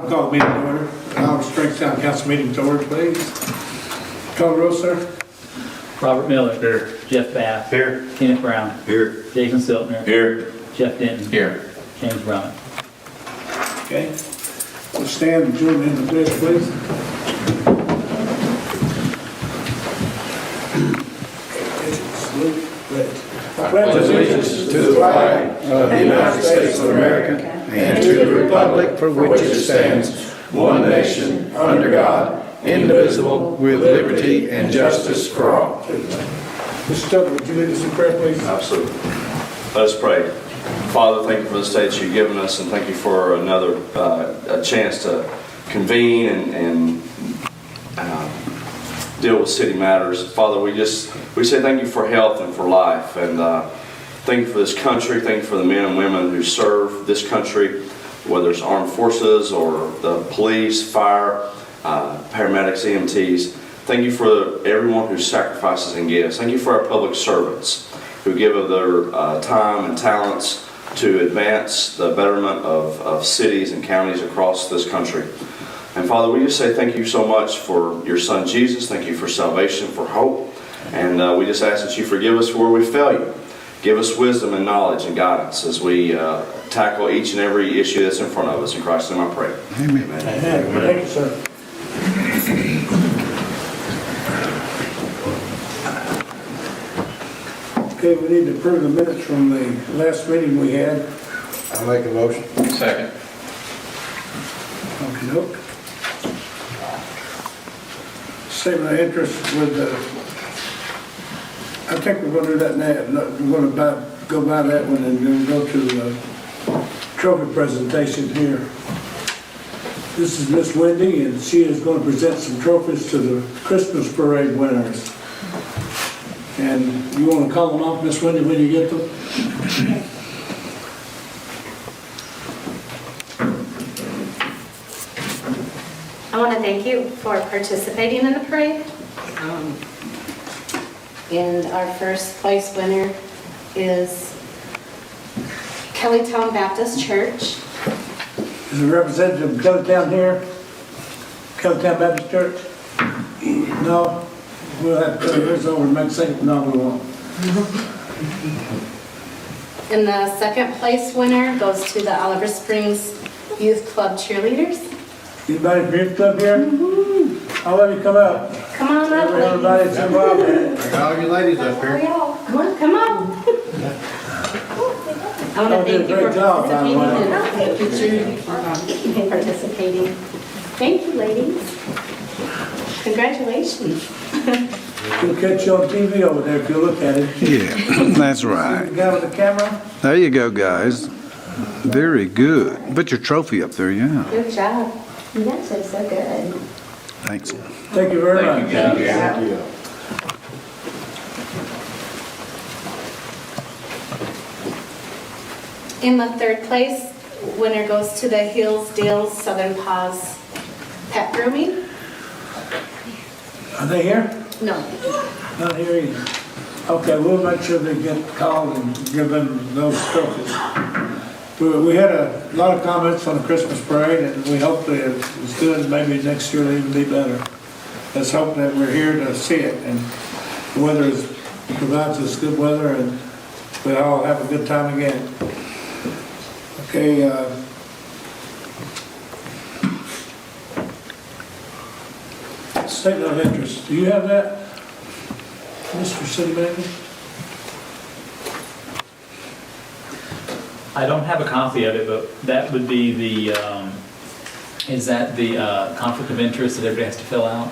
call the meeting to order. Our Springtown Council meeting to order, please. Call the roll, sir. Robert Miller. Here. Jeff Bass. Here. Kenneth Brown. Here. Jason Siltner. Here. Jeff Denton. Here. James Brown. Okay. We'll stand and join in the pledge, please. I pledge allegiance to the flag of the United States of America and to the republic for which it stands, one nation, under God, indivisible, with liberty and justice for all. Mr. Tucker, would you lead us in prayer, please? Absolutely. Let us pray. Father, thank you for this day that you've given us, and thank you for another a chance to convene and deal with city matters. Father, we say thank you for health and for life, and thank you for this country. Thank you for the men and women who serve this country, whether it's armed forces or the police, fire, paramedics, EMTs. Thank you for everyone who sacrifices and gives. Thank you for our public servants who give of their time and talents to advance the betterment of cities and counties across this country. And Father, we just say thank you so much for your Son Jesus. Thank you for salvation, for hope. And we just ask that you forgive us where we fail you. Give us wisdom and knowledge and guidance as we tackle each and every issue that's in front of us. In Christ's name I pray. Amen. Amen. Thank you, sir. Okay, we need to approve the minutes from the last meeting we had. I'll make a motion. Second. Okey-doke. Statement of interest with the, I think we're going to do that now. We're going to go by that one and then go to the trophy presentation here. This is Miss Wendy, and she is going to present some trophies to the Christmas parade winners. And you want to call them off, Miss Wendy, when you get them? I want to thank you for participating in the parade. And our first place winner is Kellytown Baptist Church. Is a representative of Kellytown here? Kellytown Baptist Church? No? We'll have to go yours over and make second. No, we won't. And the second place winner goes to the Oliver Springs Youth Club cheerleaders. Anybody from your club here? I'll let you come up. Come on up, Everybody ladies. that's involved in it. I got all you ladies up here. Come on, come on. I want to Y'all did a thank you great for job, by the participating way. and thank you, Judy, for participating. Thank you, ladies. Congratulations. We'll catch you on TV over there if you look at it. Yeah, that's The right. guy with the camera? There you go, guys. Very good. Put your trophy up there, yeah. Good job. You guys are so good. Thanks. Thank you very much. Thank you. In the third place, winner goes to the Hillsdale Southern Paws Pet Grooming. Are they here? No, Not here either. Okay, we'll make sure they get called and give them those trophies. We had a lot of comments on the Christmas parade, and we hope that it was good. Maybe next year it'll even be better. Let's hope that we're here to see it, and the weather provides us good weather, and we all have a good time again. Okay, statement of interest. Do you have that, Mr. City Manager? I don't have a copy of it, but that would be the, is that the conflict of interest that everybody has to fill out?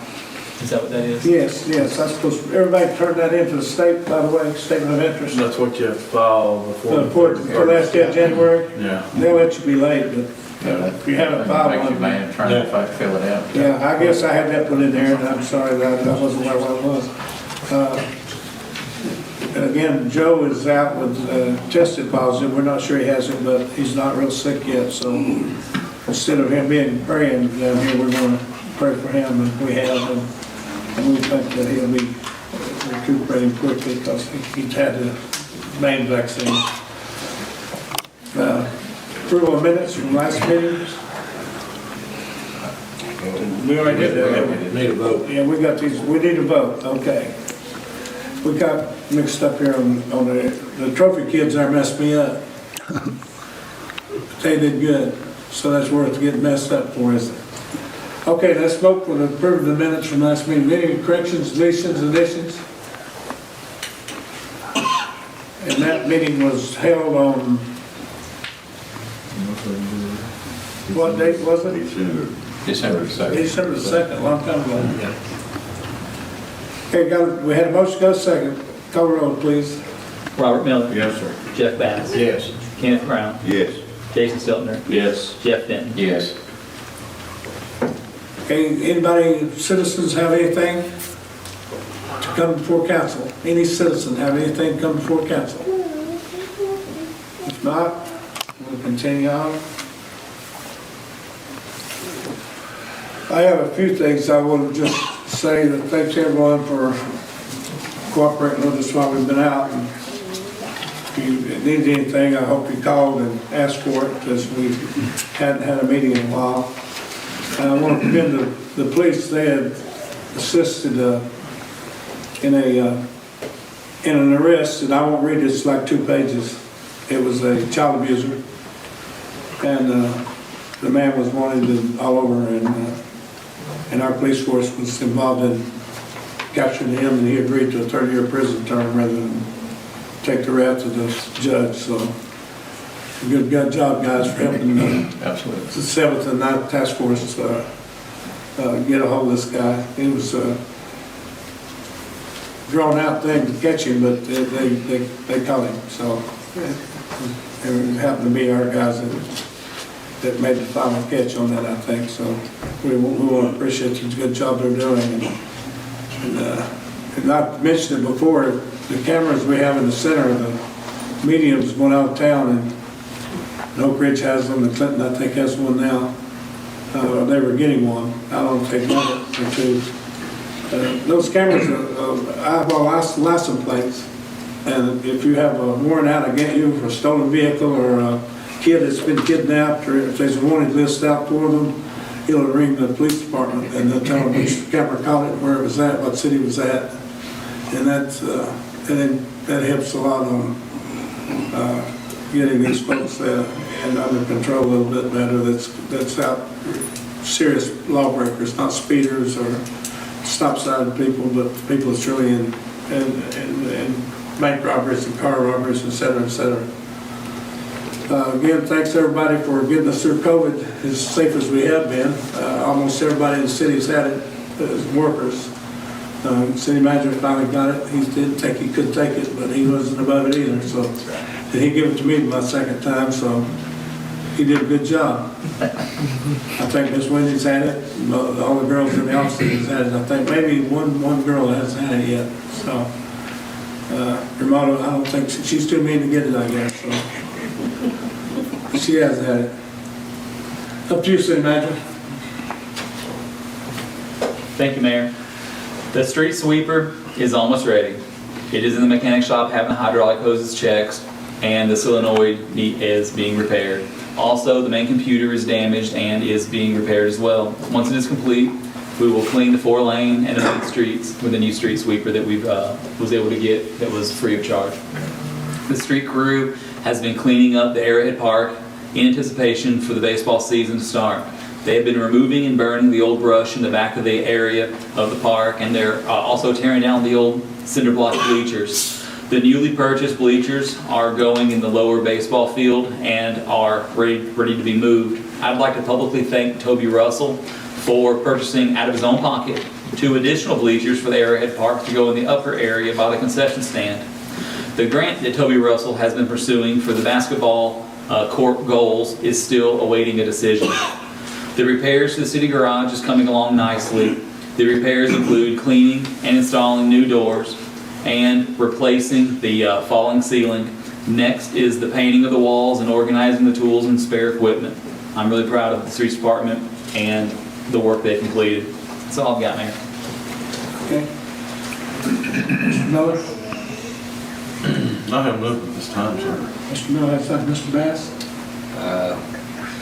Is that what that is? Yes, yes, that's supposed to, everybody turn that into the state, by the way, statement of interest. That's what you have to file For last day of January, Yeah. they'll let you be late, but if you haven't filed Makes you one. mad trying to fill it out. Yeah, I guess I had that put in there, and I'm sorry that I wasn't aware what it was. And again, Joe is out with tested positive. We're not sure he has it, but he's not real sick yet. So instead of him being praying down here, we're going to pray for him, and we have, and we think that he'll be recuperating quickly because he's had the main vaccine. Approval of minutes from last meeting. We already did that, haven't we? Need a vote. Yeah, we got these, we need a vote, okay. We got mixed up here on the trophy kids there messed me up. They did good, so that's worth getting messed up for, isn't it? Okay, let's vote for the approve the minutes from last meeting. Any corrections, deletions, additions? And that meeting was held on, what date was it? December 2nd. December the 2nd, a long time ago. Okay, we had a motion, go second. Call the roll, please. Robert Miller. Yes, sir. Jeff Bass. Yes. Kenneth Brown. Yes. Jason Stiltner. Yes. Jeff Denton. Yes. Okay, anybody, citizens have anything to come before council? Any citizen have anything to come before council? If not, we'll continue on. I have a few things I want to just say that thanks everyone for cooperating with us while we've been out. And if you need anything, I hope you called and asked for it because we hadn't had a meeting in a while. And I want to commend the police. They had assisted in an arrest, and I won't read it, it's like 2 pages. It was a child abuser, and the man was wanted all over, and our police force was involved in capturing him, and he agreed to a 30-year prison term rather than take the wrath of the judge. So, good job, guys, for helping Absolutely. the 7th and 9th Task Force get a hold of this guy. It was a drawn-out thing to catch him, but they caught him. So it happened to be our guys that made the final catch on that, I think. So we want to appreciate the good job they're doing. And I've mentioned it before, the cameras we have in the center of the mediums went out of town, and Oak Ridge has them, and Clinton, I think, has one now. They were getting one. I don't know if they've done it or two. Those cameras, I have all license plates, and if you have a warrant out against you for a stolen vehicle or a kid that's been kidnapped, or if there's a wanted list out for them, it'll ring the police department, and they'll tell them which camera caught it, where it was at, what city it was at, and that helps a lot on getting these folks and under control a little bit better. That's out serious lawbreakers, not speeders or stop sign people, but people that's really in bank robberies and car robberies, et cetera, et cetera. Again, thanks everybody for getting us through COVID as safe as we have been. Almost everybody in the city's had it as workers. City manager finally got it. He couldn't take it, but he wasn't above it either. So, and he gave it to me my second time, so he did a good job. I think Miss Wendy's had it. All the girls in the office has had it. I think maybe one girl hasn't had it yet. So, Ramona, I don't think she's too mean to get it, I guess. So, she has had it. Up to you, City Manager. Thank you, Mayor. The street sweeper is almost ready. It is in the mechanic shop having the hydraulic hoses checked, and the solenoid is being repaired. Also, the main computer is damaged and is being repaired as well. Once it is complete, we will clean the 4-lane and the streets with a new street sweeper that we was able to get that was free of charge. The street crew has been cleaning up the Arrowhead Park in anticipation for the baseball season to start. They have been removing and burning the old brush in the back of the area of the park, and they're also tearing down the old cinder block bleachers. The newly purchased bleachers are going in the lower baseball field and are ready to be moved. I'd like to publicly thank Toby Russell for purchasing out of his own pocket 2 additional bleachers for the Arrowhead Park to go in the upper area by the concession stand. The grant that Toby Russell has been pursuing for the basketball court goals is still awaiting a decision. The repairs to the city garage is coming along nicely. The repairs include cleaning and installing new doors and replacing the falling ceiling. Next is the painting of the walls and organizing the tools and spare equipment. I'm really proud of the streets department and the work they completed. That's all I've got, Mayor. Okay. Mr. Miller? I have moved at this time, sir. Mr. Miller has something. Mr. Bass?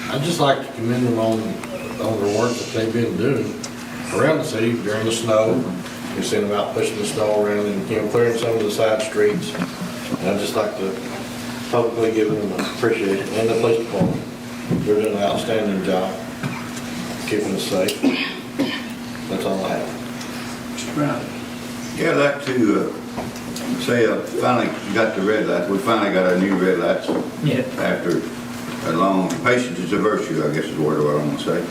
I'd just like to commend them on their work that they've been doing around the city during the snow. We've seen them out pushing the snow around and, clearing some of the side streets. And I'd just like to publicly give them an appreciation, and the police department. They're doing an outstanding job keeping us safe. That's all I have. Mr. Brown. Yeah, I'd like to say I finally got the red lights. We finally got our new red lights Yeah. after a long, patience is a virtue, I guess is the word I want to say.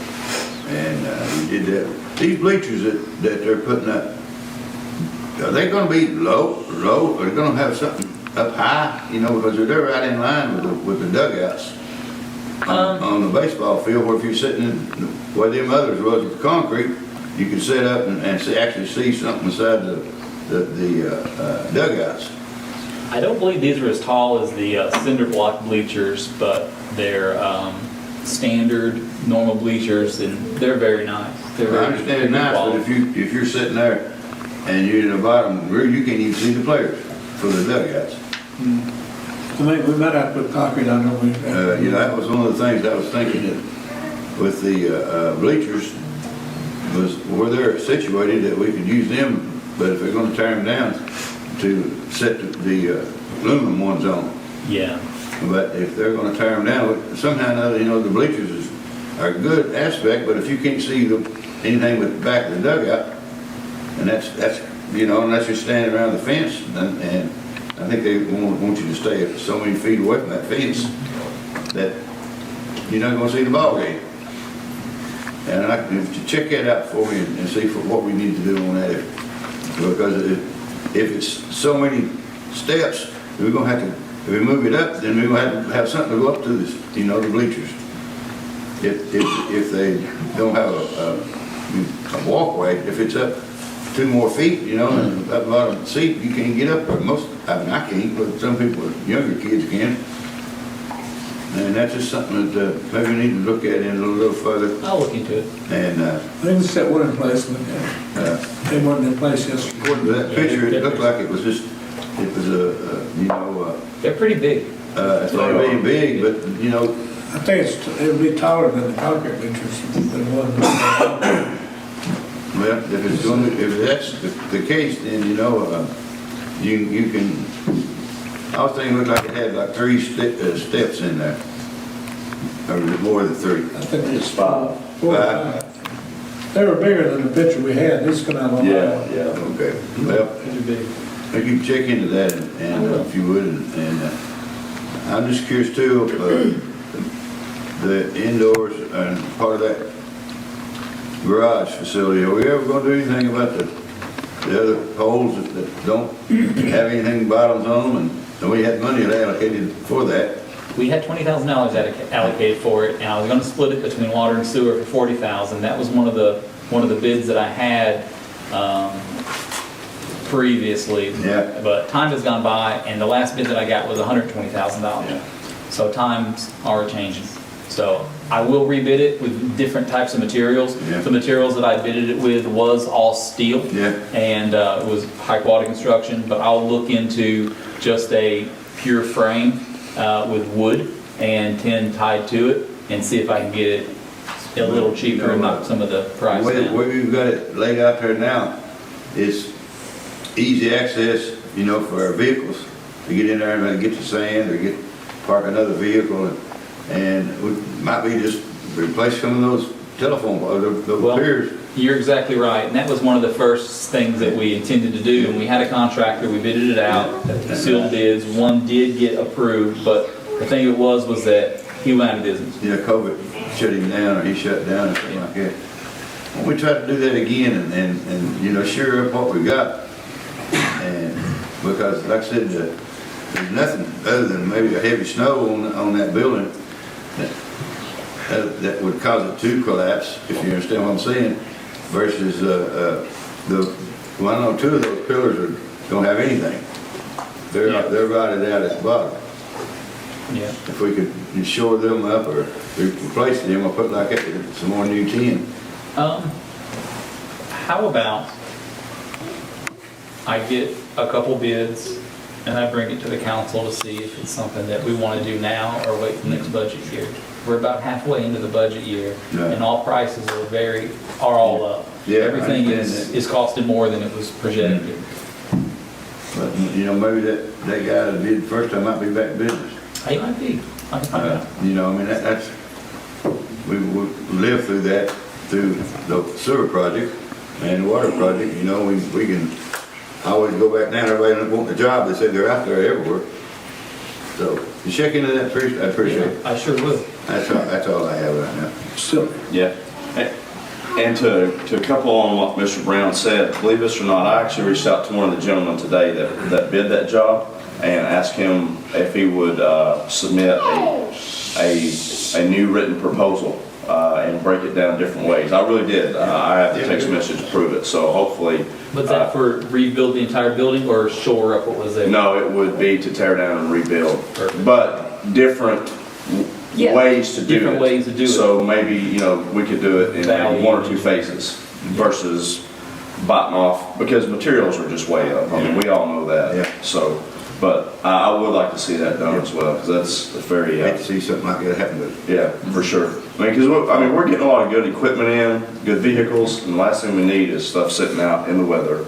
And we did that. These bleachers that they're putting up, are they going to be low? Are they going to have something up high? Because they're right in line with the dugouts on the baseball field, where if you're sitting in where them others was with the concrete, you can sit up and actually see something inside the dugouts. I don't believe these are as tall as the cinder block bleachers, but they're standard, normal bleachers, and they're very nice. They're I very understand good nice, but quality. if you're sitting there and you're in the bottom rear, you can't even see the players for the dugouts. I think we might have to put concrete on them. That was one of the things I was thinking that with the bleachers was where they're situated, that we could use them, but if they're going to tear them down, to set the aluminum ones on. Yeah. But if they're going to tear them down, somehow or another, the bleachers are a good aspect, but if you can't see anything but the back of the dugout, and that's unless you're standing around the fence, and I think they want you to stay so many feet away from that fence that you're not going to see the ball game. And I'd like to check that out for me and see what we need to do on that. Because if it's so many steps, we're going to have to, if we move it up, then we're going to have something to go up to this, the bleachers. If they don't have a walkway, if it's up 2 more feet, and up the bottom of the seat, you can't get up there. I can't, but some people, younger kids can. And that's just something that maybe we need to look at in a little further. I'll look into it. And I think we set one in place, but they weren't in place yesterday. according to that picture, it looked like it was They're pretty big. it's not really big, but I think it'll be taller than the concrete bleachers than it was. well, if that's the case, then you can. I was thinking it looked like it had like 3 steps in there, or more than 3. I think it's 4 or 5. They were bigger than the picture we had. These come out a lot. Okay. Well, Pretty big. maybe you can check into that, and if you would, and I'm just curious too, the indoors and part of that garage facility. Are we ever going to do anything about the other poles that don't have anything bottoms on them? And we had money allocated for that. We had $20,000 allocated for it, and I was going to split it between water and sewer for $40,000. That was one of the bids that I had previously. Yeah. But time has gone by, and the last bid that I got was $120,000. Yeah. So times are changing. So I will rebid it with different types of materials. Yeah. The materials that I bidded it with was all steel. Yeah. And it was high quality construction, but I'll look into just a pure frame with wood and tin tied to it and see if I can get it a little cheaper and knock some of the price The down. way we've got it laid out there now is easy access, for our vehicles to get in there and get the sand or park another vehicle, and we might be just replace some of those telephone poles, those Well, piers. You're exactly right, and that was one of the first things that we intended to do, and we had a contractor, we bidded it out, sealed bids, one did get approved, but the thing it was that he went out of business. COVID shut him down, or he shut down, or something like that. Well, we try to do that again, and sure up what we got, and because, like I said, there's nothing other than maybe a heavy snow on that building that would cause it to collapse, if you understand what I'm saying, versus I know 2 of those pillars don't have anything. They're rotted out at the bottom. Yeah. If we could shore them up or replace them or put like that, some more new tin. How about I get a couple bids and I bring it to the council to see if it's something that we want to do now or wait for the next budget year. we're about halfway into the budget year, Right. and all prices are all up. Yeah, I Everything understand that. is costing more than it was projected. But, you know, maybe that guy that did the first time might be back in business. He might be, I can find out. You know, I mean, that's, we lived through that, through the sewer project and the water project, you know, we can always go back down, everybody that want the job, they say they're out there everywhere. So, you check into that, I appreciate it. I sure will. That's all I have right now. So, Yeah. And to couple on what Mr. Brown said, believe this or not, I actually reached out to one of the gentlemen today that bid that job and asked him if he would submit a new written proposal and break it down different ways. I really did. I have the text message to prove it, so hopefully. Was that for rebuild the entire building or shore up what was there? No, it would be to tear down and rebuild, Perfect. but different Yeah, ways to do it. different ways to do it. So maybe, you know, we could do it in Value. one or two phases versus biting off, because materials are just way up. I mean, we all know Yeah. that. So, but I would like to see that done as well, because that's very, Hate to see something like that happen, but yeah, for sure. I mean, because, we're getting a lot of good equipment in, good vehicles, and the last thing we need is stuff sitting out in the weather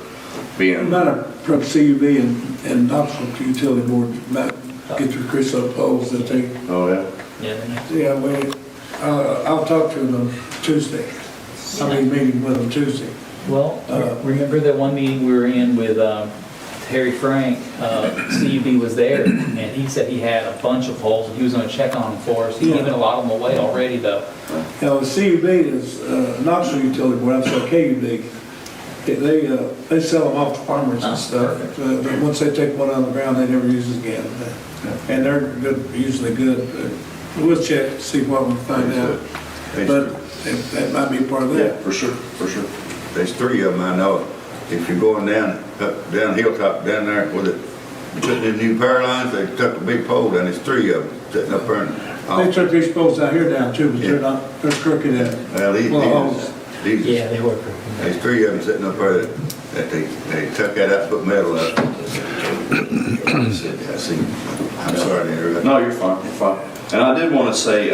being, about from CUB and Knoxville Utility Board, about get your creosote poles that they, oh, yeah. Yeah, I'll talk to them Tuesday. I'll be meeting with them Tuesday. well, remember that one meeting we were in with Terry Frank, CUB was there, and he said he had a bunch of poles, and he was gonna check on them for us. He's Yeah. given a lot of them away already, though. Now, the CUB is, Knoxville Utility Board, I'm sorry, KUB, they sell them off to farmers Oh, and stuff. perfect. But once they take one on the ground, they never use it again. And they're good, usually good. We'll check, see what we find out. But that might be part of Yeah, that. for sure, for sure. there's three of them I know. If you're going down Hilltop, down there with it, putting in new power lines, they took a big pole down, there's three of them sitting up there. They took these poles out here down too, but they're not, they're crooked and Well, these, they were. there's three of them sitting up there that they took that out, put metal up. I see, I'm sorry to interrupt. No, you're fine, you're fine. And I did want to say,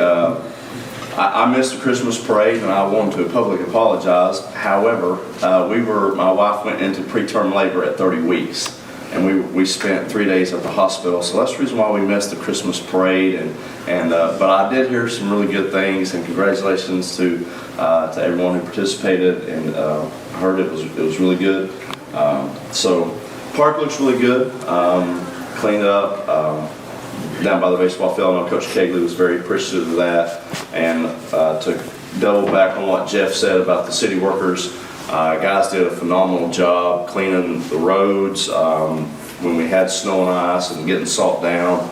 I missed the Christmas parade and I wanted to publicly apologize. However, my wife went into preterm labor at 30 weeks. And we spent 3 days at the hospital, so that's the reason why we missed the Christmas parade. But I did hear some really good things, and congratulations to everyone who participated. And I heard it was really good. So park looks really good, cleaned up down by the baseball field. I know Coach Kegley was very appreciative of that. And to double back on what Jeff said about the city workers. Guys did a phenomenal job cleaning the roads when we had snow and ice and getting salt down.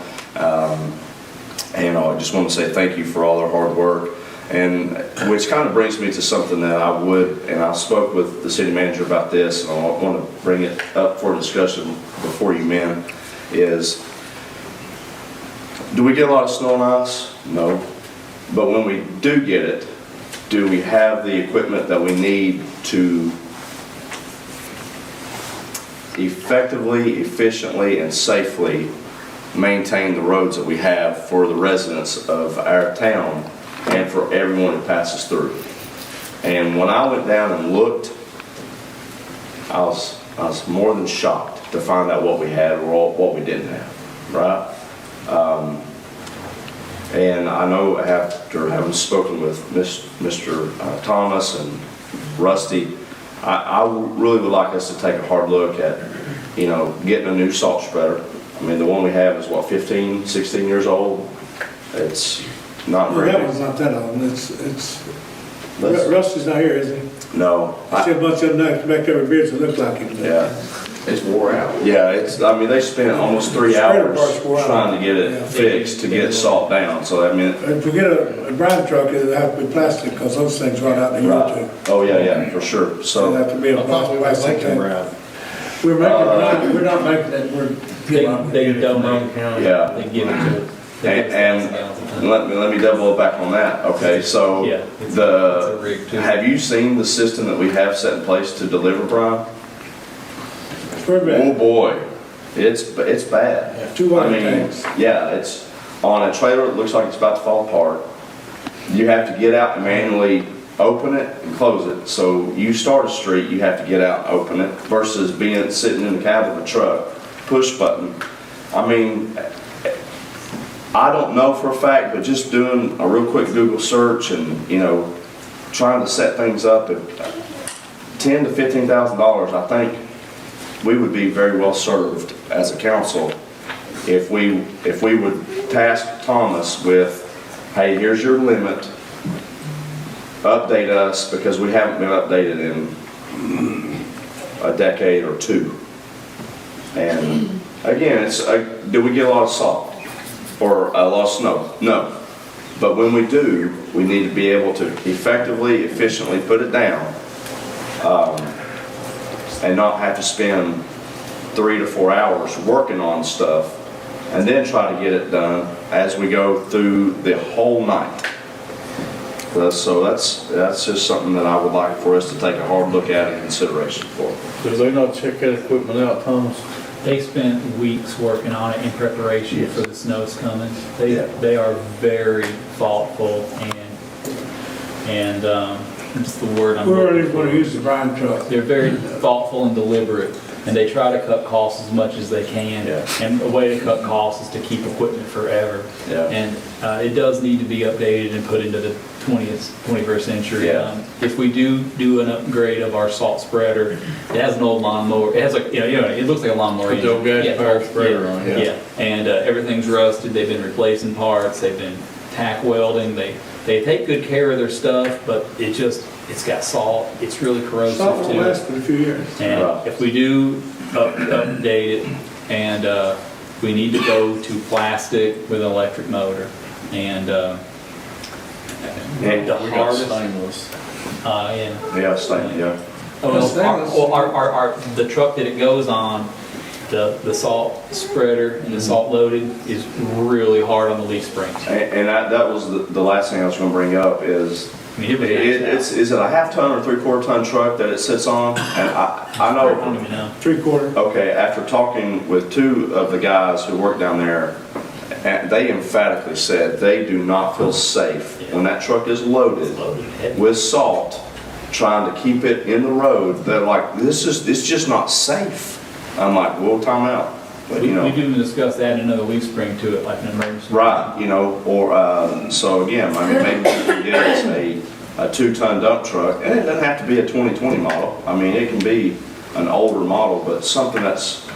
And I just want to say thank you for all their hard work. And which kind of brings me to something that I spoke with the city manager about this, and I want to bring it up for discussion before you men, is do we get a lot of snow and ice? No. But when we do get it, do we have the equipment that we need to effectively, efficiently, and safely maintain the roads that we have for the residents of our town and for everyone who passes through? And when I went down and looked, I was more than shocked to find out what we had or what we didn't have, right? And I know after having spoken with Mr. Thomas and Rusty, I really would like us to take a hard look at, getting a new salt spreader. I mean, the one we have is what, 15, 16 years old? It's not Well, very that big. one's not that old. Rusty's not here, is he? No. I see a bunch of them back there with beards that look like him. Yeah. It's wore out. Yeah, they spent almost 3 Spreader hours parts wore out. trying to get it Yeah. fixed to get salt down. So, I mean, If we get a brine truck, it'll have to be plastic, because those things rot out in a year or two. oh, yeah, for sure. It'll So, have to be a plastic tank. We're not making it, They donate, yeah. they give it to. And let me double back on that. Okay, so Yeah, it's a rig too. have you seen the system that we have set in place to deliver brine? It's pretty Oh bad. boy, it's bad. 200 I mean, tanks. yeah, it's on a trailer. It looks like it's about to fall apart. you have to get out and manually open it and close it. So you start a street, you have to get out and open it versus sitting in the cab of a truck, push button. I mean, I don't know for a fact, but just doing a real quick Google search and, you know, trying to set things up at $10,000 to $15,000, I think we would be very well served as a council if we would task Thomas with, hey, here's your limit, update us, because we haven't been updated in a decade or two. And again, do we get a lot of salt or a lot of snow? No. But when we do, we need to be able to effectively, efficiently put it down and not have to spend 3 to 4 hours working on stuff and then try to get it done as we go through the whole night. So that's just something that I would like for us to take a hard look at and consideration for. Do they not check that equipment out, Thomas? They spent weeks working on it in preparation for the snows coming. They are very thoughtful and what's the word I'm We're already looking going for? to use the brine truck. They're very thoughtful and deliberate, and they try to cut costs as much as they can. Yeah. And a way to cut costs is to keep equipment forever. Yeah. And it does need to be updated and put into the 21st century. Yeah. If we do an upgrade of our salt spreader, it has an old lawnmower. It has like, it looks like a lawnmower. Put the old gas powered spreader on it. Yeah, and everything's rusted. They've been replacing parts. They've been tack welding. They take good care of their stuff, but it's got salt. It's really corrosive Salt will too. last for a few years. And if we do update it, and we need to go to plastic with an electric motor, and the hardest, Yeah, same, yeah. the truck that it goes on, the salt spreader and the salt loaded is really hard on the leaf springs. And that was the last thing I was going to bring up is, I mean, is it a half-ton or 3/4 ton truck that it sits on? And I know. I don't even know. 3/4. Okay, after talking with 2 of the guys who work down there, and they emphatically said they do not feel safe when that truck is loaded with salt, trying to keep it in the road. They're like, it's just not safe. I'm like, well, time out. But, you know. We do discuss adding another leaf spring to it, like an emergency. Right, you know, or, so again, I mean, maybe we can get us a 2-ton dump truck, and it doesn't have to be a 2020 model. I mean, it can be an older model, but something that's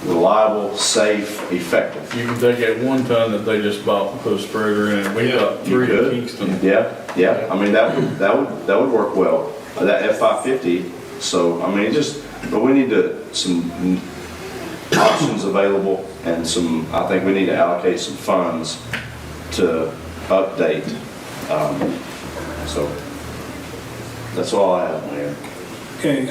reliable, safe, effective. You can take that 1 ton that they just bought and put a spreader in it. We got You 3 in could. Kingston. Yeah, I mean, that would work well. That F550, so, I mean, but we need some options available and I think we need to allocate some funds to update. So, that's all I have, Mayor. Okay,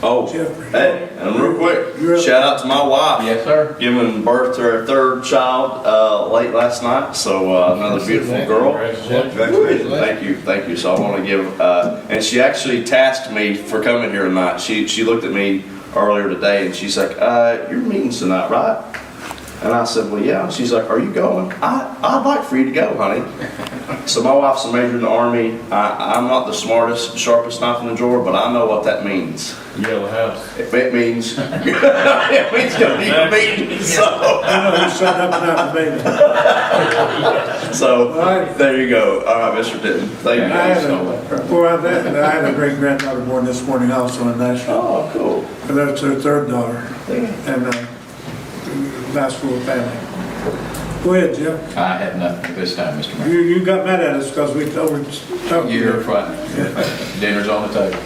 Oh, Jeffrey. hey, and real quick, You're up. shout out to my wife. Yes, sir. Giving birth to her 3rd child late last night, so another beautiful girl. Congratulations. Thank you. So I want to give, and she actually tasked me for coming here tonight. She looked at me earlier today and she's like, your meeting's tonight, right? And I said, well, yeah. She's like, are you going? I'd like for you to go, honey. So my wife's a major in the Army. I'm not the smartest, sharpest knife in the drawer, but I know what that means. Yellow House. It means, it means gonna be a meeting, so. I know who's setting up tonight for baby. So, All right. there you go. All right, Mr. Denton. Thank you. Before I had a great granddaughter born this morning also in Nashville. Oh, cool. And that's her 3rd daughter. And nice little family. Go ahead, Jeff. I have nothing at this time, Mr. Mayor. You got mad at us because we told You're fine. Dinner's on the table.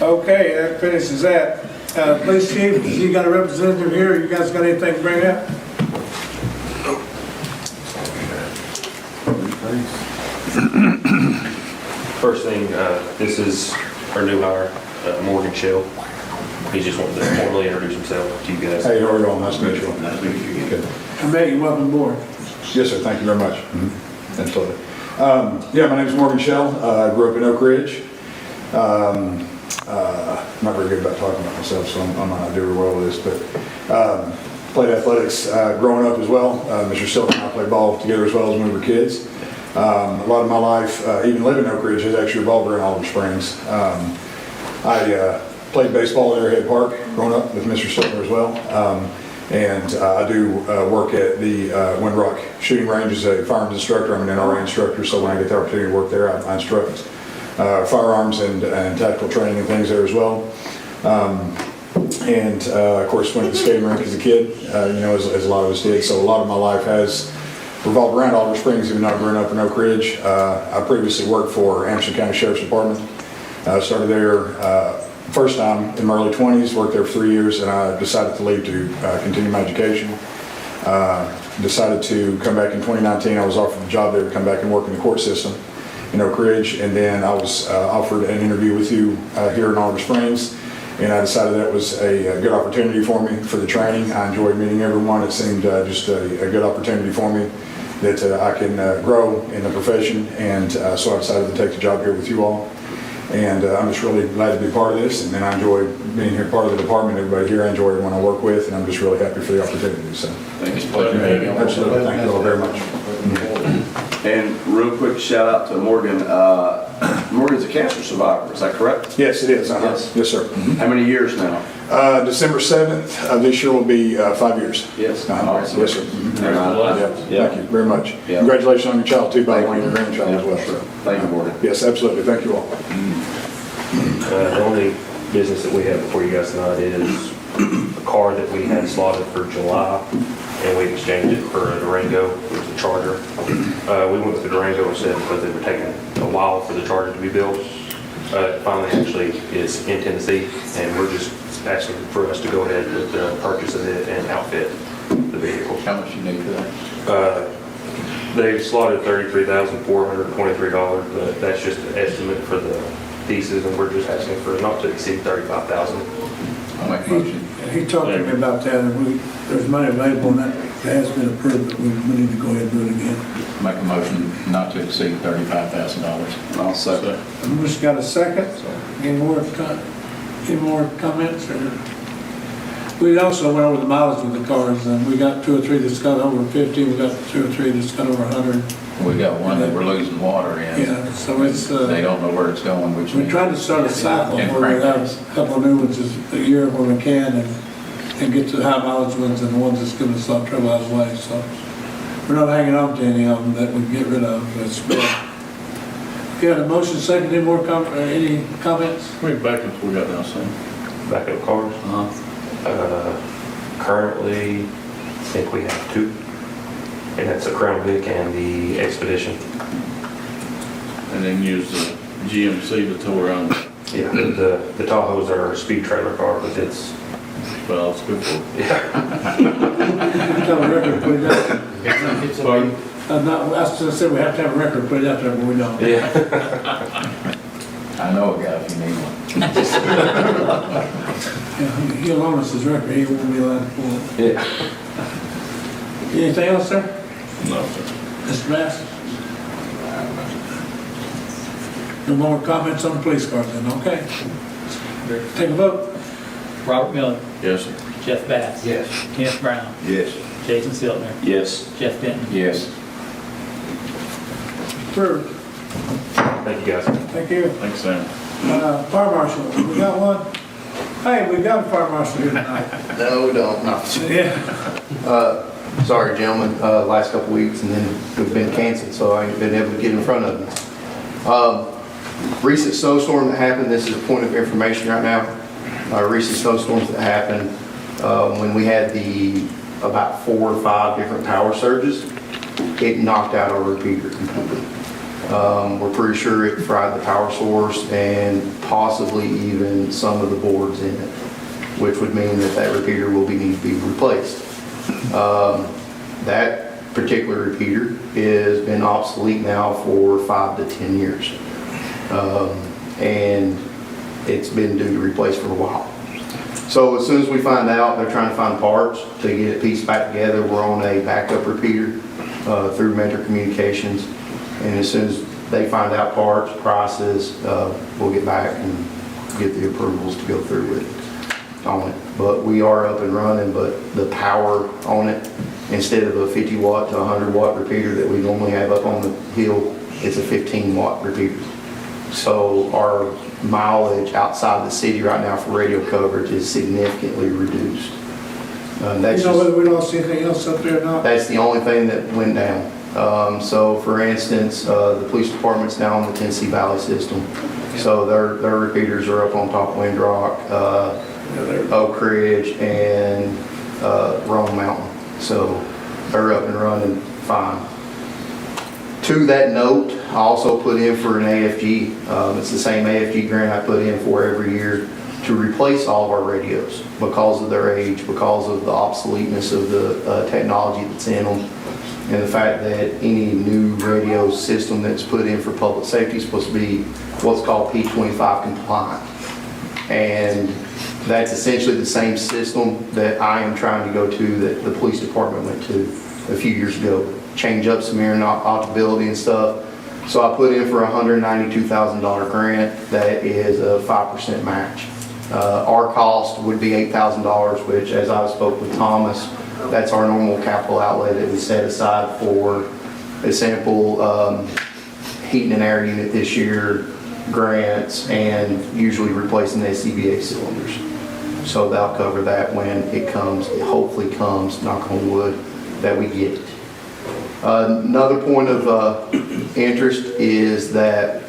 Okay, that finishes that. Police chief, you got a representative here? You guys got anything to bring up? First thing, this is our new hire, Morgan Shell. He just wanted to formally introduce himself to you guys. Hey, how are you all? Nice to meet you. Good. I met you, welcome aboard. Yes, sir. Thank you very much. Absolutely. Yeah, my name is Morgan Shell. I grew up in Oak Ridge. I'm not very good about talking about myself, so I might not do very well with this, but played athletics growing up as well. Mr. Silk and I played ball together as well as when we were kids. A lot of my life, even living in Oak Ridge, has actually revolved around Oliver Springs. I played baseball at Airhead Park growing up with Mr. Slicker as well. And I do work at the Windrock Shooting Range as a firearms instructor. I'm an NRA instructor, so when I get the opportunity to work there, I instruct firearms and tactical training and things there as well. Of course, went to the skating rink as a kid, as a lot of us did. So a lot of my life has revolved around Oliver Springs, even though I grew up in Oak Ridge. I previously worked for Anderson County Sheriff's Department. Started there first time in my early 20s, worked there for 3 years, and I decided to leave to continue my education. Decided to come back in 2019. I was offered a job there to come back and work in the court system in Oak Ridge, and then I was offered an interview with you here in Oliver Springs, and I decided that was a good opportunity for me for the training. I enjoyed meeting everyone. It seemed just a good opportunity for me that I can grow in the profession, and so I decided to take the job here with you all. And I'm just really glad to be part of this, and I enjoy being here, part of the department. Everybody here, I enjoy everyone I work with, and I'm just really happy for the opportunity. So, Thank you. Pleasure having you. Absolutely, thank you all very much. And real quick shout out to Morgan. Morgan's a cancer survivor, is that correct? Yes, it is. Yes. Yes, sir. How many years now? December 7th of this year will be 5 years. Yes. Yes, sir. Yeah. Thank you very much. Yeah. Congratulations on your child too, by the way, and your grandchild as well. So. Thank you, Morgan. Yes, absolutely. Thank you all. The only business that we have before you guys tonight is a car that we had slotted for July, and we exchanged it for a Durango, which is a Charger. We went with the Durango instead because it would take a while for the Charger to be built. It finally actually is in Tennessee, and we're just asking for us to go ahead with the purchase of it and outfit the vehicle. How much you need for that? They've slotted $33,423, but that's just an estimate for the pieces, and we're just asking for not to exceed $35,000. I'll make a motion. He talked to me about that, and there's money available, and that has been approved, but we need to go ahead and do it again. Make a motion not to exceed $35,000. I'll second. We just got a second. Any more comments? We also went over the mileage with the cars, and we got 2 or 3 that's got over 50. We got 2 or 3 that's got over 100. We got one that we're losing water in. Yeah, so it's. They don't know where it's going, which We're trying to start a cycle where we have a couple of new ones a year when we can, and get to the high mileage ones and the ones that's giving us a lot of trouble out of the way. So we're not hanging on to any of them that we can get rid of. It's okay, the motion second. Any more any comments? How many backups we got now, Sam? Backup cars? Currently, I think we have 2. And that's a Crown Vic and the Expedition. And then use the GMC to tow around. Yeah, the Tahoe's our speed trailer car, but it's, Well, it's good for. yeah. Have a record put it out. Pardon? I said we have to have a record put it out there, but we don't. Yeah. I know a guy if you need one. Yeah, he'll loan us his record. He won't be allowed to pull it. Yeah. Anything else, sir? No, sir. Mr. Bass? No more comments on the police cars then, okay? Take a vote. Robert Miller, Yes, sir. Jeff Bass. Yes. Kenneth Brown, Yes. Jason Siltner, Yes. Jeff Denton. Yes. Approved. Thank you, guys. Thank you. Thanks, Sam. Fire marshal, we got one? Hey, we got a fire marshal here tonight. No, we don't. Yeah. Sorry, gentlemen, last couple weeks, and then we've been canceled, so I ain't been able to get in front of them. Recent snowstorm that happened, this is a point of information right now. Recent snowstorms that happened, when we had about 4 or 5 different power surges, it knocked out our repeater completely. We're pretty sure it fried the power source and possibly even some of the boards in it, which would mean that repeater will need to be replaced. That particular repeater has been obsolete now for 5 to 10 years. And it's been due to replace for a while. So as soon as we find out, they're trying to find parts to get it pieced back together. We're on a backup repeater through Mentor Communications. And as soon as they find out parts, prices, we'll get back and get the approvals to go through with on it. But we are up and running, but the power on it Instead of a 50 watt to 100 watt repeater that we normally have up on the hill, it's a 15 watt repeater. So our mileage outside the city right now for radio coverage is significantly reduced. That's You know just- whether we don't see anything else up there or not? that's the only thing that went down. So for instance, the police department's now on the Tennessee Valley system. So their repeaters are up on top of Windrock, Oak Ridge, and Rome Mountain. So they're up and running fine. To that note, I also put in for an AFG. It's the same AFG grant I put in for every year to replace all of our radios because of their age, because of the obsoleteness of the technology that's in them, and the fact that any new radio system that's put in for public safety is supposed to be what's called P25 compliant. And that's essentially the same system that I am trying to go to that the police department went to a few years ago. Change up some interoperability and stuff. So I put in for a $192,000 grant that is a 5% match. Our cost would be $8,000, which, as I spoke with Thomas, that's our normal capital outlay that we set aside for a sample heating and air unit this year, grants, and usually replacing the SCBA cylinders. So that'll cover that when it comes, it hopefully comes, knock on wood, that we get it. Another point of interest is that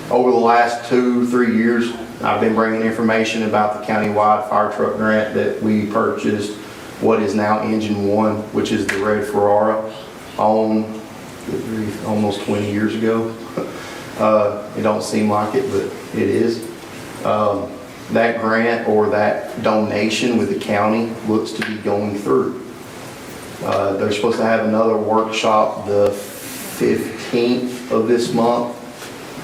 over the last 2-3 years, I've been bringing information about the countywide fire truck grant that we purchased, what is now Engine 1, which is the red Ferrara, on almost 20 years ago. It don't seem like it, but it is. That grant or that donation with the county looks to be going through. They're supposed to have another workshop the 15th of this month.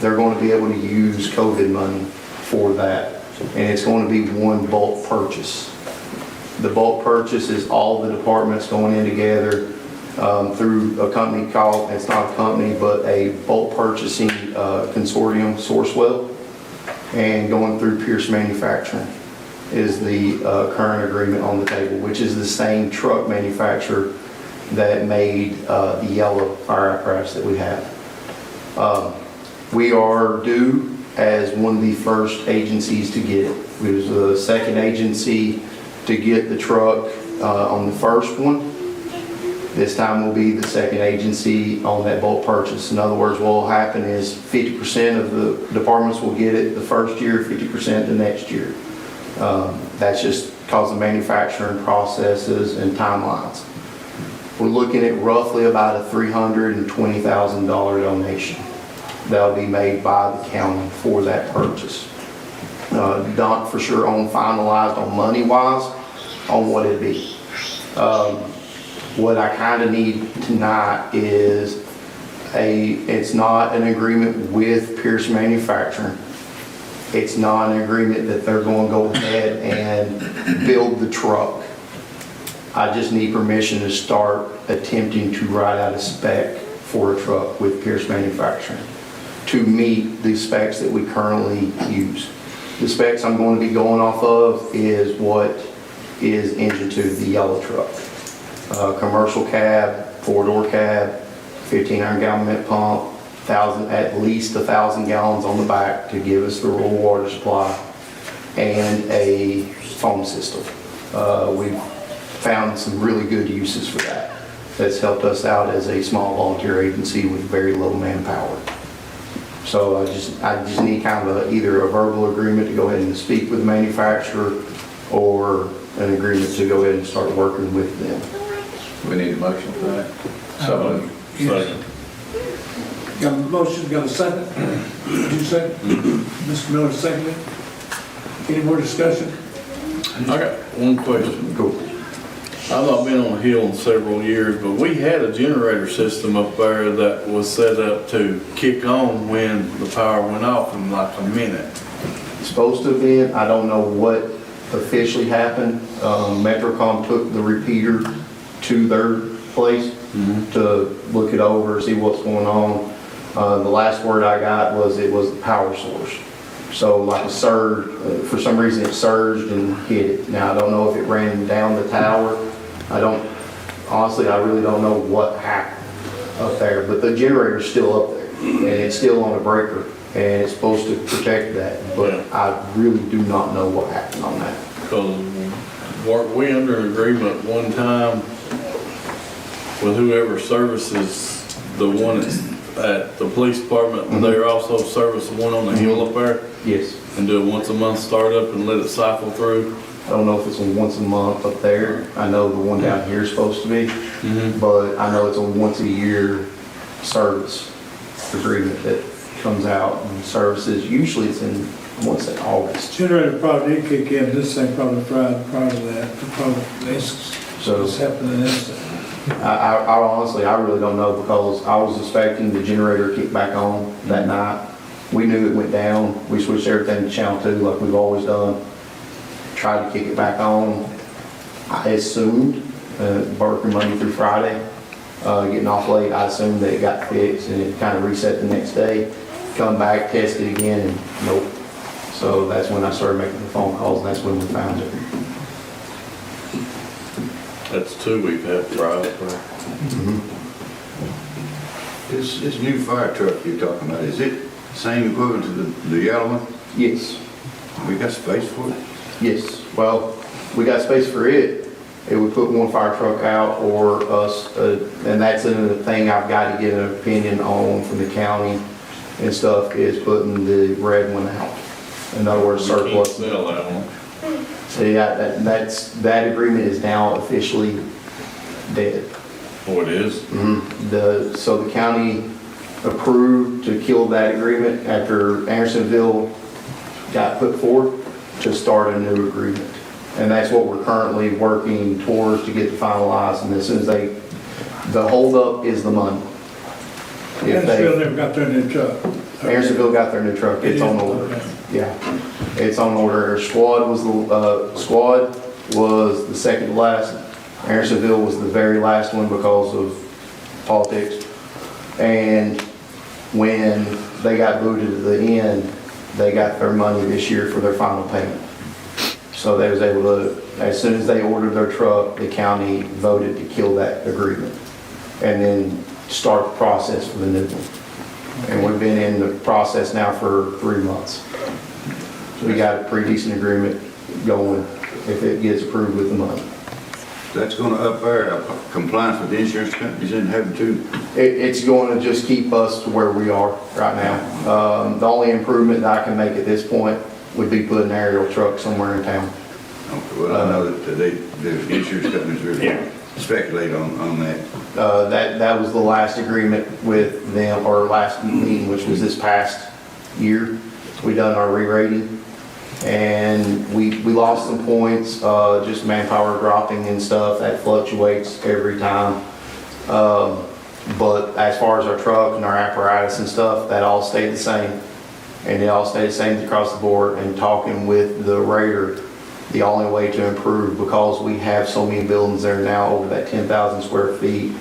They're going to be able to use COVID money for that. And it's going to be one bulk purchase. The bulk purchase is all the departments going in together through a company called, it's not a company, but a bulk purchasing consortium, Sourcewell, and going through Pierce Manufacturing is the current agreement on the table, which is the same truck manufacturer that made the yellow fire apparatus that we have. We are due as one of the first agencies to get it. We was the second agency to get the truck on the first one. This time we'll be the second agency on that bulk purchase. In other words, what will happen is 50% of the departments will get it the first year, 50% the next year. That's just because of manufacturing processes and timelines. We're looking at roughly about a $320,000 donation that'll be made by the county for that purchase. Not for sure finalized on money-wise on what it'd be. What I kind of need tonight is it's not an agreement with Pierce Manufacturing. It's not an agreement that they're going to go ahead and build the truck. I just need permission to start attempting to write out a spec for a truck with Pierce Manufacturing to meet the specs that we currently use. The specs I'm going to be going off of is what is Engine 2, the yellow truck. Commercial cab, 4-door cab, 1,500 gallon mint pump, at least 1,000 gallons on the back to give us the rural water supply, and a foam system. We've found some really good uses for that. That's helped us out as a small volunteer agency with very low manpower. So I just need kind of either a verbal agreement to go ahead and speak with the manufacturer or an agreement to go ahead and start working with them. We need a motion for that. So, Second. Got a motion, got a second? Did you second? Mr. Miller seconded. Any more discussion? I got one question. Cool. I've not been on the hill in several years, but we had a generator system up there that was set up to kick on when the power went off in like a minute. It's supposed to have been, I don't know what officially happened. Metrocom took the repeater to their place to look it over, see what's going on. The last word I got was it was the power source. So like a surge, for some reason it surged and hit it. Now I don't know if it ran down the tower. I don't honestly, I really don't know what happened up there, but the generator's still up there, and it's still on a breaker, and it's supposed to protect that, but I really do not know what happened on that. Because weren't we under an agreement one time with whoever services the one at the police department, and they're also service the one on the hill up there? Yes. And do a once a month startup and let it cycle through? I don't know if it's a once a month up there. I know the one down here is supposed to be, but I know it's a once a year service agreement that comes out and services. Usually it's in, I want to say August. Generator probably did kick in, this thing probably prior to that, So it's happening instant. I honestly, I really don't know because I was expecting the generator to kick back on that night. We knew it went down. We switched everything to channel 2 like we've always done. Tried to kick it back on. I assumed, working Monday through Friday, getting off late, I assumed that it got fixed and it kind of reset the next day. Come back, test it again, and nope. So that's when I started making the phone calls, and that's when we found it. That's 2 we've had trials for. This new fire truck you're talking about, is it same equivalent to the yellow one? Yes. We got space for it? Yes, well, we got space for it. It would put one fire truck out or us, and that's another thing I've got to get an opinion on from the county and stuff, is putting the red one out. In other words, We can't surplus. sell that one. See, that agreement is now officially dead. Oh, it is? So the county approved to kill that agreement after Andersonville got put forward to start a new agreement. And that's what we're currently working towards to get finalized. And as soon as the holdup is the money. If Andersonville never got their new truck. Andersonville got their new truck, it's on order. Okay. Yeah, it's on order. Squad was the second to last. Andersonville was the very last one because of politics. And when they got booted to the end, they got their money this year for their final payment. So they was able to, as soon as they ordered their truck, the county voted to kill that agreement and then start the process for the new one. And we've been in the process now for 3 months. So we got a pretty decent agreement going if it gets approved with the money. That's gonna up our compliance with the insurance companies and having to. It's going to just keep us to where we are right now. The only improvement that I can make at this point would be put an aerial truck somewhere in town. Okay, well, I know that the insurance companies really speculate on that. That was the last agreement with them, or last meeting, which was this past year. We done our re-rating, and we lost some points, just manpower dropping and stuff. That fluctuates every time. But as far as our truck and our apparatus and stuff, that all stayed the same. And it all stayed the same across the board. And talking with the rater, the only way to improve, because we have so many buildings there now over that 10,000 square feet,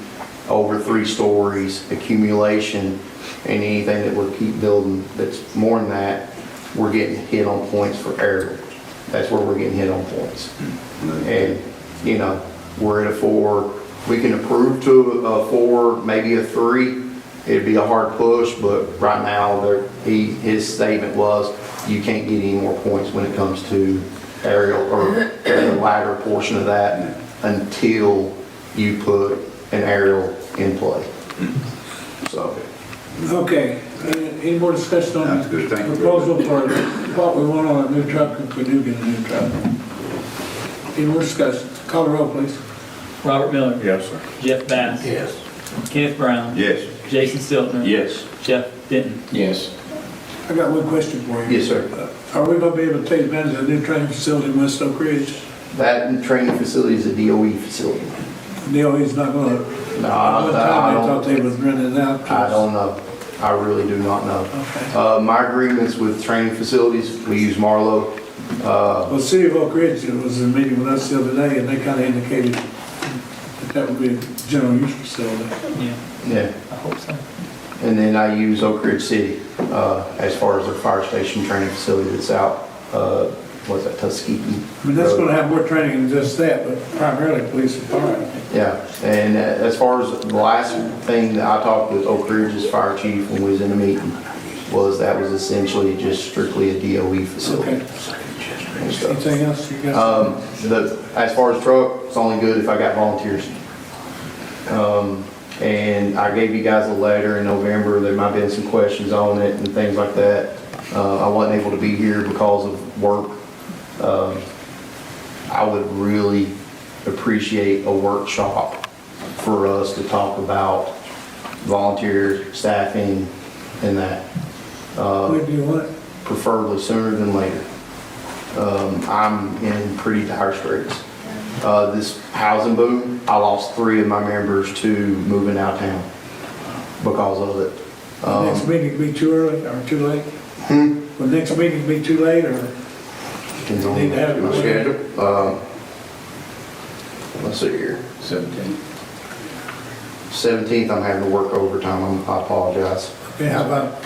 over 3 stories, accumulation, and anything that would keep building that's more than that, we're getting hit on points for aerial. That's where we're getting hit on points. And, you know, we're at a 4. We can approve to a 4, maybe a 3. It'd be a hard push, but right now, his statement was, you can't get any more points when it comes to aerial or the latter portion of that until you put an aerial in play. So. Okay, any more discussion on Sounds the good, thank you. proposal for what we want on a new truck if we do get a new truck? Any more discussion? Call the roll, please. Robert Miller. Yes, sir. Jeff Bass. Yes. Kenneth Brown. Yes. Jason Stiltner. Yes. Jeff Denton. Yes. I got one question for you. Yes, sir. Are we gonna be able to take advantage of the new training facility in West Oak Ridge? That training facility is a DOE facility. DOE's not gonna, No, one I time they thought don't, they was renting it out. to I us. don't know. I really do not know. Okay. My agreements with training facilities, we use Marlowe. Well, City of Oak Ridge was in a meeting with us the other day, and they kinda indicated that would be a general use facility. Yeah, Yeah. I hope so. And then I use Oak Ridge City as far as their fire station training facility that's out what's that, Tuskegee? I mean, that's gonna have more training than just that, but primarily police and fire. Yeah, and as far as the last thing that I talked with Oak Ridge's fire chief when we was in a meeting, was that was essentially just strictly a DOE facility. Okay. and stuff. Anything else you got? As far as truck, it's only good if I got volunteers. And I gave you guys a letter in November, there might have been some questions on it and things like that. I wasn't able to be here because of work. I would really appreciate a workshop for us to talk about volunteer staffing and that. When do you want it? Preferably sooner than later. I'm in pretty dire straits. This housing boom, I lost 3 of my members to moving out of town because of it. The next meeting be too early or too late? Will the next meeting be too late or? Depends on Need to have it my before- schedule. Let's see here. 17th, I'm having to work overtime. I apologize. Okay, how about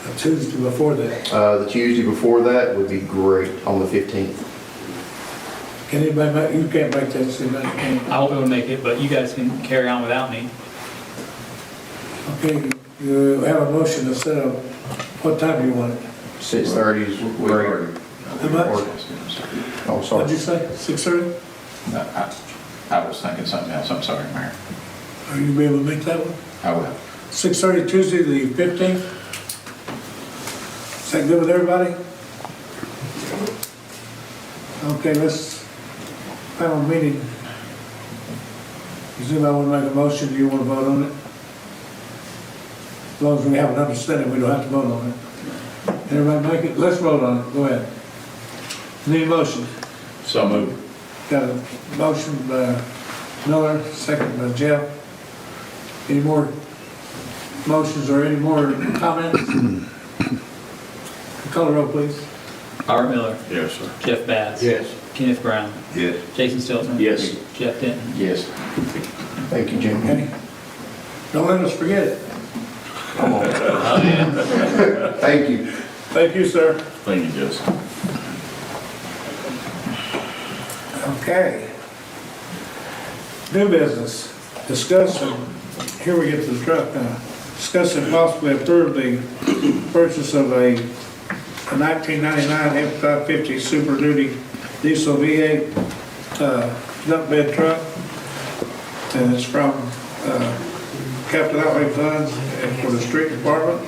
a Tuesday before that? The Tuesday before that would be great on the 15th. Can anybody make, you can't make that, so that can. I won't be able to make it, but you guys can carry on without me. Okay, you have a motion to set up, what time do you want it? 6:30 is great. How much? Oh, What'd you sorry. say, 6:30? I was thinking something else, I'm sorry, Mayor. Are you be able to make that one? I will. 6:30 Tuesday, the 15th? Is that good with everybody? Okay, let's, final meeting. Does anybody want to make a motion, do you want to vote on it? As long as we have an understanding, we don't have to vote on it. Everybody make it, let's vote on it, go ahead. Need a motion? So moved. Got a motion by Miller, second by Jeff. Any more motions or any more comments? Call the roll, please. Robert Miller, Yes, sir. Jeff Bass. Yes. Kenneth Brown, Yes. Jason Stiltner. Yes. Jeff Denton. Yes. Thank you, Jim. Okay. Don't let us forget it. Come on. Thank you. Thank you, sir. Thank you, Jessica. Okay. New business, discuss, and here we get to the truck now. Discuss and possibly approve the purchase of a 1999 F-550 Super Duty diesel V8 dump bed truck. And it's from capital outlay funds and for the street department.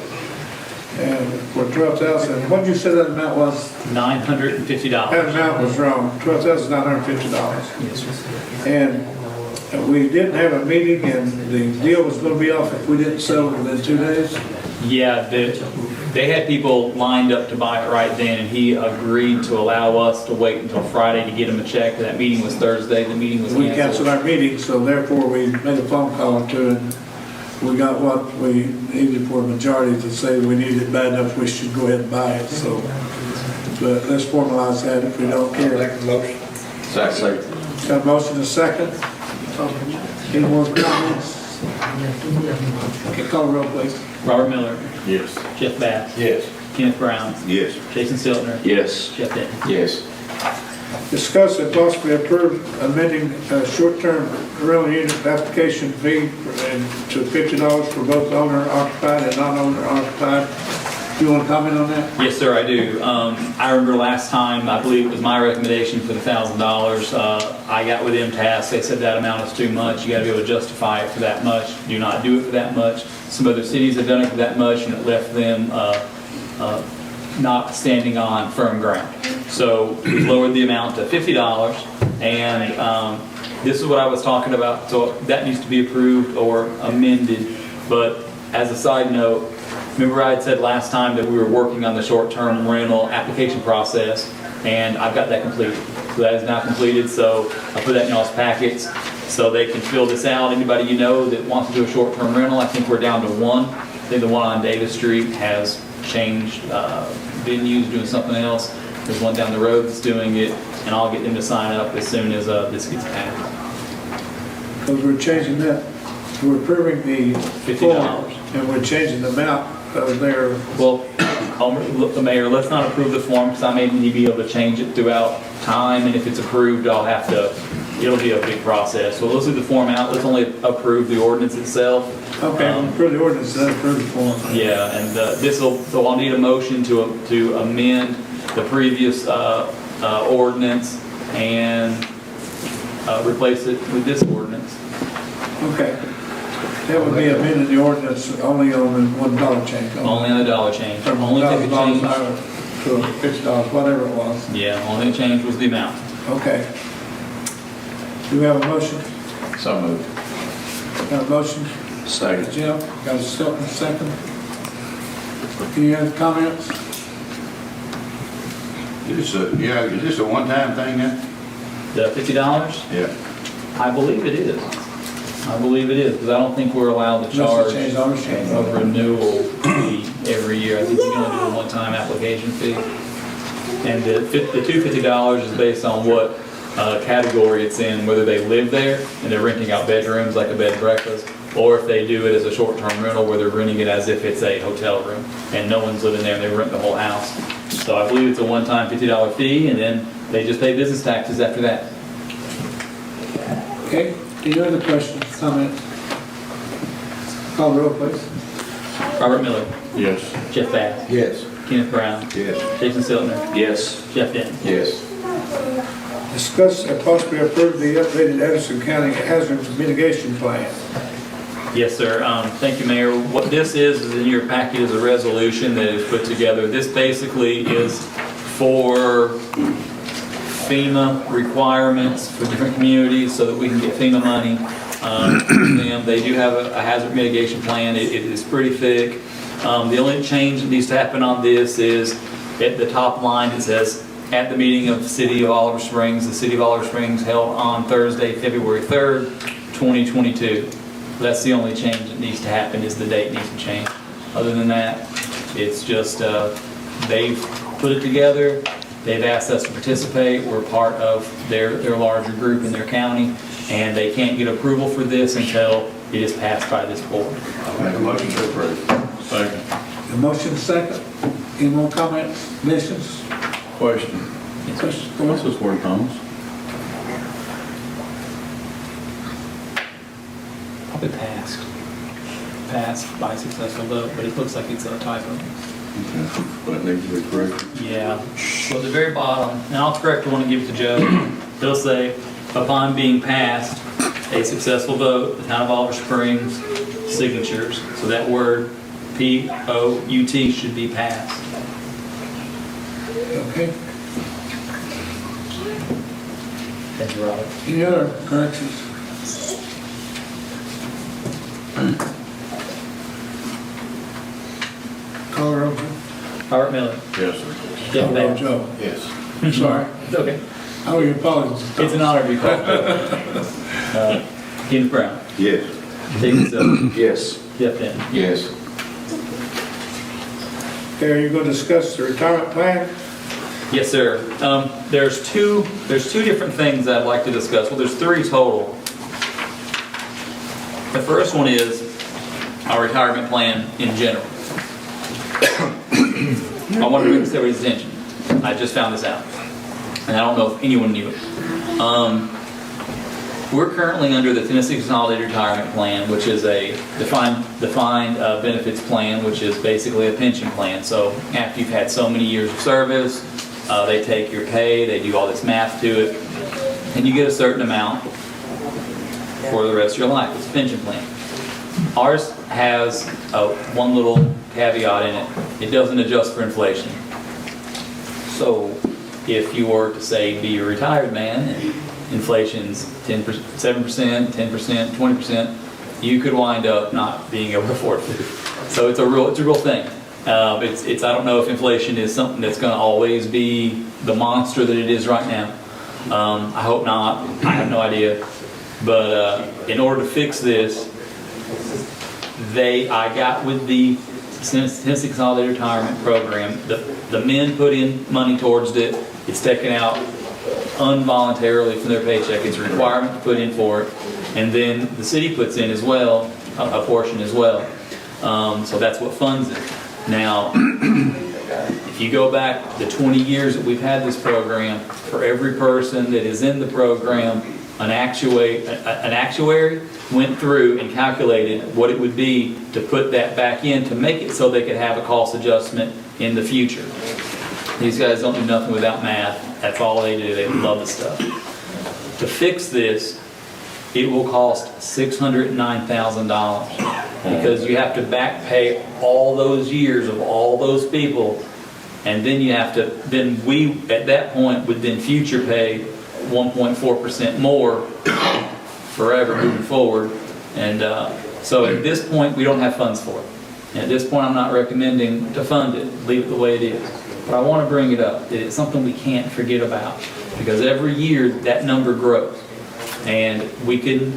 And for $12,000, what did you say that amount was? $950. That amount was wrong, $12,950. Yes, sir. And we didn't have a meeting and the deal was gonna be off if we didn't sell it within 2 days. Yeah, they had people lined up to buy it right then, and he agreed to allow us to wait until Friday to get him a check. That meeting was Thursday, the meeting was We canceled. canceled our meeting, so therefore we made a phone call to it. We got what we needed for a majority to say we needed it bad enough, we should go ahead and buy it, so. But let's formalize that if we don't care. motion. Second. Got a motion and a second. Any more comments? Okay, call the roll, please. Robert Miller, Yes. Jeff Bass, Yes. Kenneth Brown, Yes. Jason Stiltner, Yes. Jeff Denton. Yes. Discuss and possibly approve amending short-term rental unit application fee to $50 for both owner occupied and non-owner occupied. Do you want to comment on that? Yes, sir, I do. I remember last time, I believe it was my recommendation for the $1,000. I got with MTS, they said that amount is too much. You gotta be able to justify it for that much. Do not do it for that much. Some other cities have done it for that much and it left them not standing on firm ground. So we lowered the amount to $50 and this is what I was talking about. So that needs to be approved or amended. But as a side note, remember I had said last time that we were working on the short-term rental application process, and I've got that completed. So that is now completed, so I put that in y'all's packets so they can fill this out. Anybody you know that wants to do a short-term rental, I think we're down to one. I think the one on Davis Street has changed venues, doing something else. There's one down the road that's doing it, and I'll get them to sign up as soon as this gets passed. Because we're changing that, we're approving the $50. form, and we're changing the amount of their, Well, Look, the mayor, let's not approve the form because I may need to be able to change it throughout time, and if it's approved, I'll have to, it'll be a big process. So let's leave the form out, let's only approve the ordinance itself. Okay, approve the ordinance, then approve the form. Yeah, and so I'll need a motion to amend the previous ordinance and replace it with this ordinance. Okay. That would be amending the ordinance only on the $1 change. Only on the dollar change. From Only thing that $1,000 changed, to $50, whatever it was. yeah, only thing changed was the amount. Okay. Do we have a motion? So moved. Got a motion? Second. Jim, got a second? Any other comments? Is this a one-time thing then? The $50? Yeah. I believe it is. I believe it is, because I don't think we're allowed to Unless charge it changed ownership. a renewal fee every year. I think you can only do a one-time application fee. And the $250 is based on what category it's in, whether they live there and they're renting out bedrooms like a bed and breakfast, or if they do it as a short-term rental where they're renting it as if it's a hotel room and no one's living there and they rent the whole house. So I believe it's a one-time $50 fee, and then they just pay business taxes after that. Okay, any other questions, comments? Call the roll, please. Robert Miller, Yes. Jeff Bass, Yes. Kenneth Brown, Yes. Jason Siltner, Yes. Jeff Denton. Yes. Discuss and possibly approve the updated Edison County Hazard Mitigation Plan. Yes, sir. Thank you, Mayor. What this is in your packet is a resolution that is put together. This basically is for FEMA requirements for different communities so that we can get FEMA money. They do have a hazard mitigation plan. It is pretty thick. The only change that needs to happen on this is at the top line, it says, at the meeting of the City of Oliver Springs, the City of Oliver Springs held on Thursday, February 3rd, 2022. That's the only change that needs to happen, is the date needs to change. Other than that, it's just, they've put it together, they've asked us to participate, we're part of their larger group in their county, and they can't get approval for this until it is passed by this board. I'll make a motion to approve. Second. The motion second. Any more comments, additions? Question. Questions? What's this word, Thomas? Probably passed. Passed by successful vote, but it looks like it's a typo. But it needs to be corrected. Yeah, so at the very bottom, and I'll correct the one and give it to Joe, it'll say, upon being passed, a successful vote, the town of Oliver Springs signatures. So that word, P-O-U-T, should be passed. Okay. Thank you, Robert. Any other corrections? Call the roll. Robert Miller. Yes, sir. Jeff Call the roll, Bass. Joe. Yes. I'm sorry. It's okay. Oh, your apologies. It's an honor to be called. Kenneth Brown. Yes. Jason Silver. Yes. Jeff Denton. Yes. Okay, are you going to discuss the retirement plan? Yes, sir. There's two different things I'd like to discuss. Well, there's three total. The first one is our retirement plan in general. I want to bring this to everybody's attention. I just found this out, and I don't know if anyone knew it. We're currently under the Tennessee Consolidated Retirement Plan, which is a defined benefits plan, which is basically a pension plan. So after you've had so many years of service, they take your pay, they do all this math to it, and you get a certain amount for the rest of your life. It's a pension plan. Ours has one little caveat in it. It doesn't adjust for inflation. So if you were to say be a retired man and inflation's 10%, 7%, 10%, 20%, you could wind up not being able to afford food. So it's a real thing. I don't know if inflation is something that's going to always be the monster that it is right now. I hope not. I have no idea. But in order to fix this, I got with the Tennessee Consolidated Retirement Program. The men put in money towards it. It's taken out involuntarily from their paycheck. It's a requirement to put in for it. And then the city puts in as well, a portion as well. So that's what funds it. Now, If you go back the 20 years that we've had this program, for every person that is in the program, an actuary went through and calculated what it would be to put that back in to make it so they could have a cost adjustment in the future. These guys don't do nothing without math. That's all they do. They love the stuff. To fix this, it will cost $609,000 because you have to back pay all those years of all those people, and then you have to, then we at that point would then future pay 1.4% more forever moving forward. And so at this point, we don't have funds for it. And at this point, I'm not recommending to fund it, leave it the way it is. But I want to bring it up. It's something we can't forget about because every year that number grows. And we can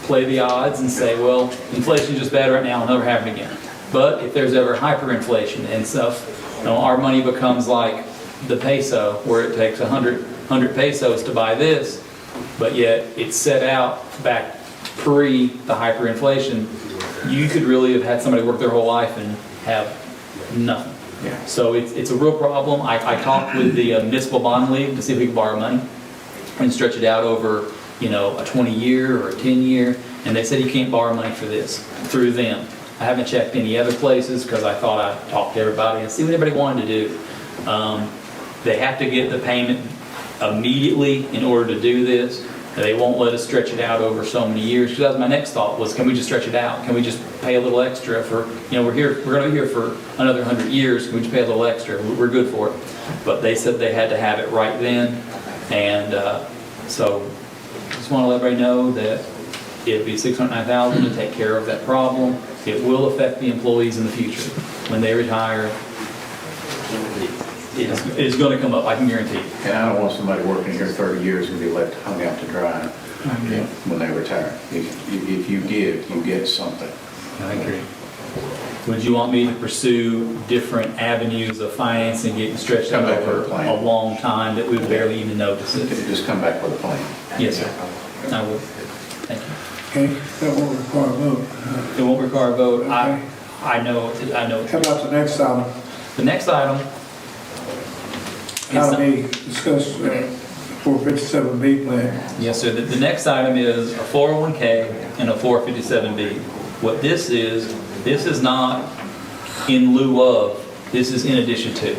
play the odds and say, well, inflation is just bad right now, it'll never happen again. But if there's ever hyperinflation and stuff, you know, our money becomes like the peso, where it takes 100 pesos to buy this, but yet it's set out back pre the hyperinflation. You could really have had somebody work their whole life and have nothing. Yeah. So it's a real problem. I talked with the Municipal Bond League to see if we could borrow money and stretch it out over, you know, a 20-year or a 10-year, and they said you can't borrow money for this through them. I haven't checked any other places because I thought I'd talk to everybody and see what anybody wanted to do. They have to get the payment immediately in order to do this. They won't let us stretch it out over so many years. Because that was my next thought was, can we just stretch it out? Can we just pay a little extra for, you know, we're going to be here for another 100 years. Can we just pay a little extra? We're good for it. But they said they had to have it right then. And so just want to let everybody know that it'd be $609,000 to take care of that problem. It will affect the employees in the future. When they retire, it's going to come up, I can guarantee you. And I don't want somebody working here 30 years and be left hung out to dry when they retire. If you give, you get something. I agree. Would you want me to pursue different avenues of financing, getting stretched out Come back with over a plan. a long time that we would barely even notice it? Just come back with a plan. Yes, sir. I would. Thank you. Okay, that won't require a vote. It won't require a vote. Okay. I know. How about the next item? The next item How is, do we discuss 457B plan? yes, sir. The next item is a 401K and a 457B. What this is not in lieu of, this is in addition to.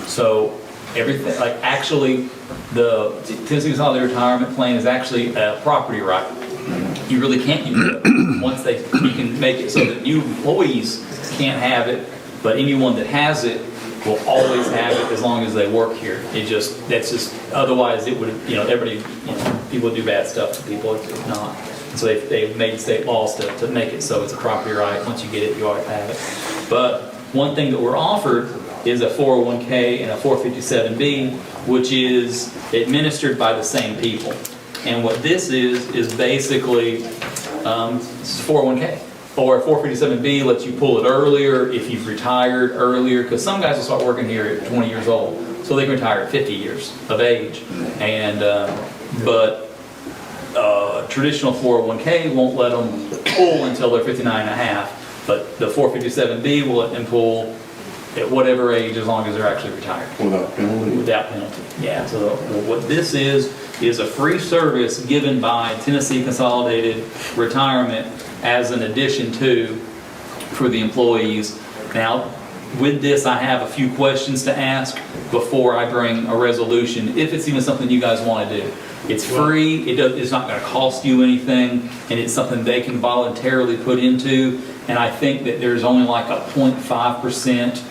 So everything, like actually, the Tennessee Consolidated Retirement Plan is actually a property right. You really can't use it. Once you can make it so that new employees can't have it, but anyone that has it will always have it as long as they work here. That's just, otherwise it would, you know, everybody, you know, people do bad stuff to people if not. So they've made state laws to make it so it's a property right. Once you get it, you always have it. But one thing that we're offered is a 401K and a 457B, which is administered by the same people. And what this is basically, this is 401K. Or a 457B lets you pull it earlier if you've retired earlier, because some guys will start working here at 20 years old, so they can retire at 50 years of age. And but traditional 401K won't let them pull until they're 59 and a half, but the 457B will let them pull at whatever age as long as they're actually retired. Without penalty? Without penalty, yeah. So what this is a free service given by Tennessee Consolidated Retirement as an addition to for the employees. Now, with this, I have a few questions to ask before I bring a resolution, if it's even something you guys want to do. It's free, it's not going to cost you anything, and it's something they can voluntarily put into, and I think that there's only like a 0.5%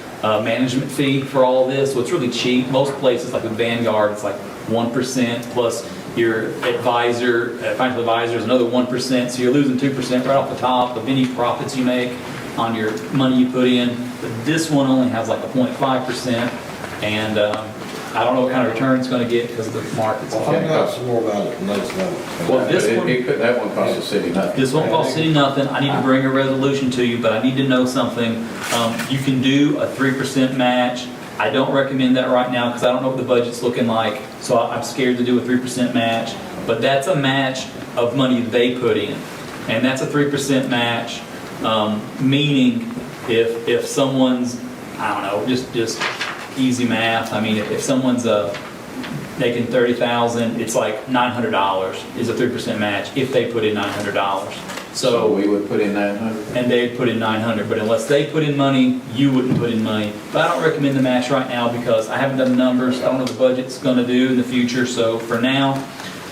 management fee for all this, so it's really cheap. Most places, like with Vanguard, it's like 1% plus your advisor, financial advisor is another 1%, so you're losing 2% right off the top of any profits you make on your money you put in. But this one only has like a 0.5%, and I don't know what kind of return it's going to get because the market's I'll find out some more about it next time. Well, this one, That one costs the city nothing. this won't cost city nothing. I need to bring a resolution to you, but I need to know something. You can do a 3% match. I don't recommend that right now because I don't know what the budget's looking like, so I'm scared to do a 3% match. But that's a match of money they put in, and that's a 3% match, meaning if someone's, I don't know, just easy math. I mean, if someone's making 30,000, it's like $900 is a 3% match if they put in $900. So we would put in 900? and they'd put in 900, but unless they put in money, you wouldn't put in money. But I don't recommend the match right now because I haven't done the numbers. I don't know what the budget's gonna do in the future. So for now,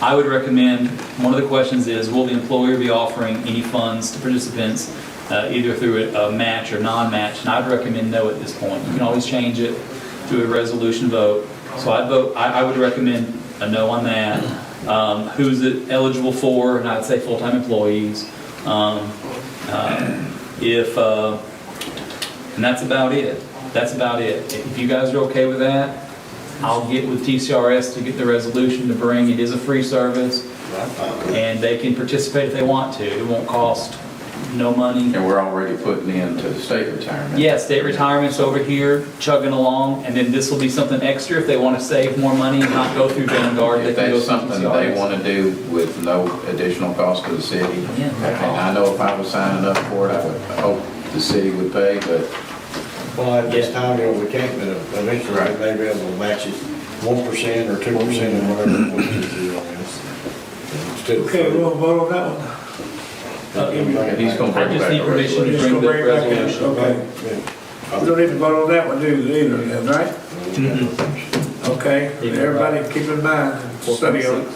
I would recommend, one of the questions is, will the employer be offering any funds to participants, either through a match or non-match? And I'd recommend no at this point. You can always change it through a resolution vote. So I would recommend a no on that. Who's it eligible for? And I'd say full-time employees. And that's about it. That's about it. If you guys are okay with that, I'll get with TCRS to get the resolution to bring. It is a free service, and they can participate if they want to. It won't cost no money. And we're already putting into state retirement? Yeah, state retirement's over here chugging along, and then this will be something extra if they want to save more money and not go through Vanguard. They If can go that's through something they TCRS. want to do with no additional cost to the city, Yeah. and I know if I was signing up for it, I would hope the city would pay, but Well, at this time, you know, we can't, but eventually we may be able to match it 1% or 2% or whatever we need to do on this. Instead of- Okay, we'll vote on that one. and he's going to I bring it just back. need to permission to Just bring gonna the bring it back in. resolution. Okay. We don't need to vote on that one, do we, either, then, right? Okay, everybody keep in mind, study on it.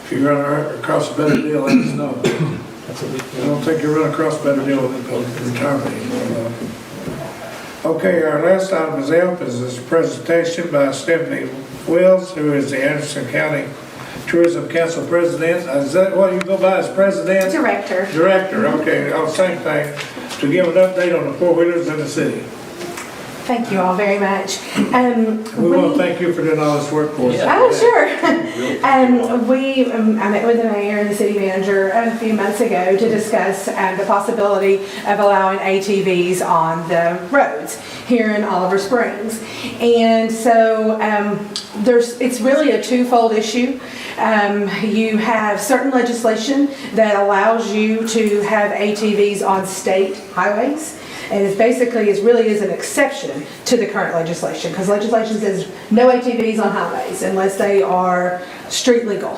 If you run across a better deal, let us know. I don't think you run across a better deal with retirement anymore. Okay, our last item is F, is this presentation by Stephanie Wells, who is the Anderson County Tourism Council President. Is that what you go by as President? Director. Director, okay, oh, same thing, to give an update on the four-wheelers in the city. Thank you all very much. We want to thank you for doing all this work for us. Oh, sure. I met with the mayor and the city manager a few months ago to discuss the possibility of allowing ATVs on the roads here in Oliver Springs. And so it's really a twofold issue. You have certain legislation that allows you to have ATVs on state highways. And it really is an exception to the current legislation, because legislation says no ATVs on highways unless they are street legal.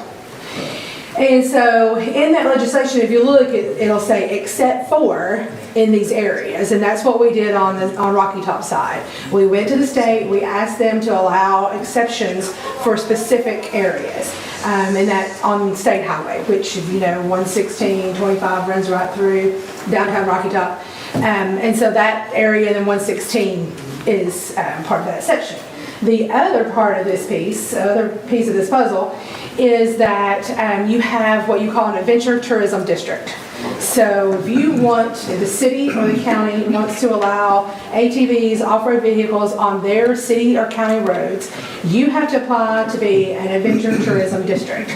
And so in that legislation, if you look, it'll say except for in these areas, and that's what we did on Rocky Top side. We went to the state, we asked them to allow exceptions for specific areas. And that on state highway, which, 116, 25 runs right through downtown Rocky Top. And so that area, then 116 is part of that section. The other part of this piece, other piece of this puzzle, is that you have what you call an adventure tourism district. So if the city or the county wants to allow ATVs, off-road vehicles on their city or county roads, you have to apply to be an adventure tourism district.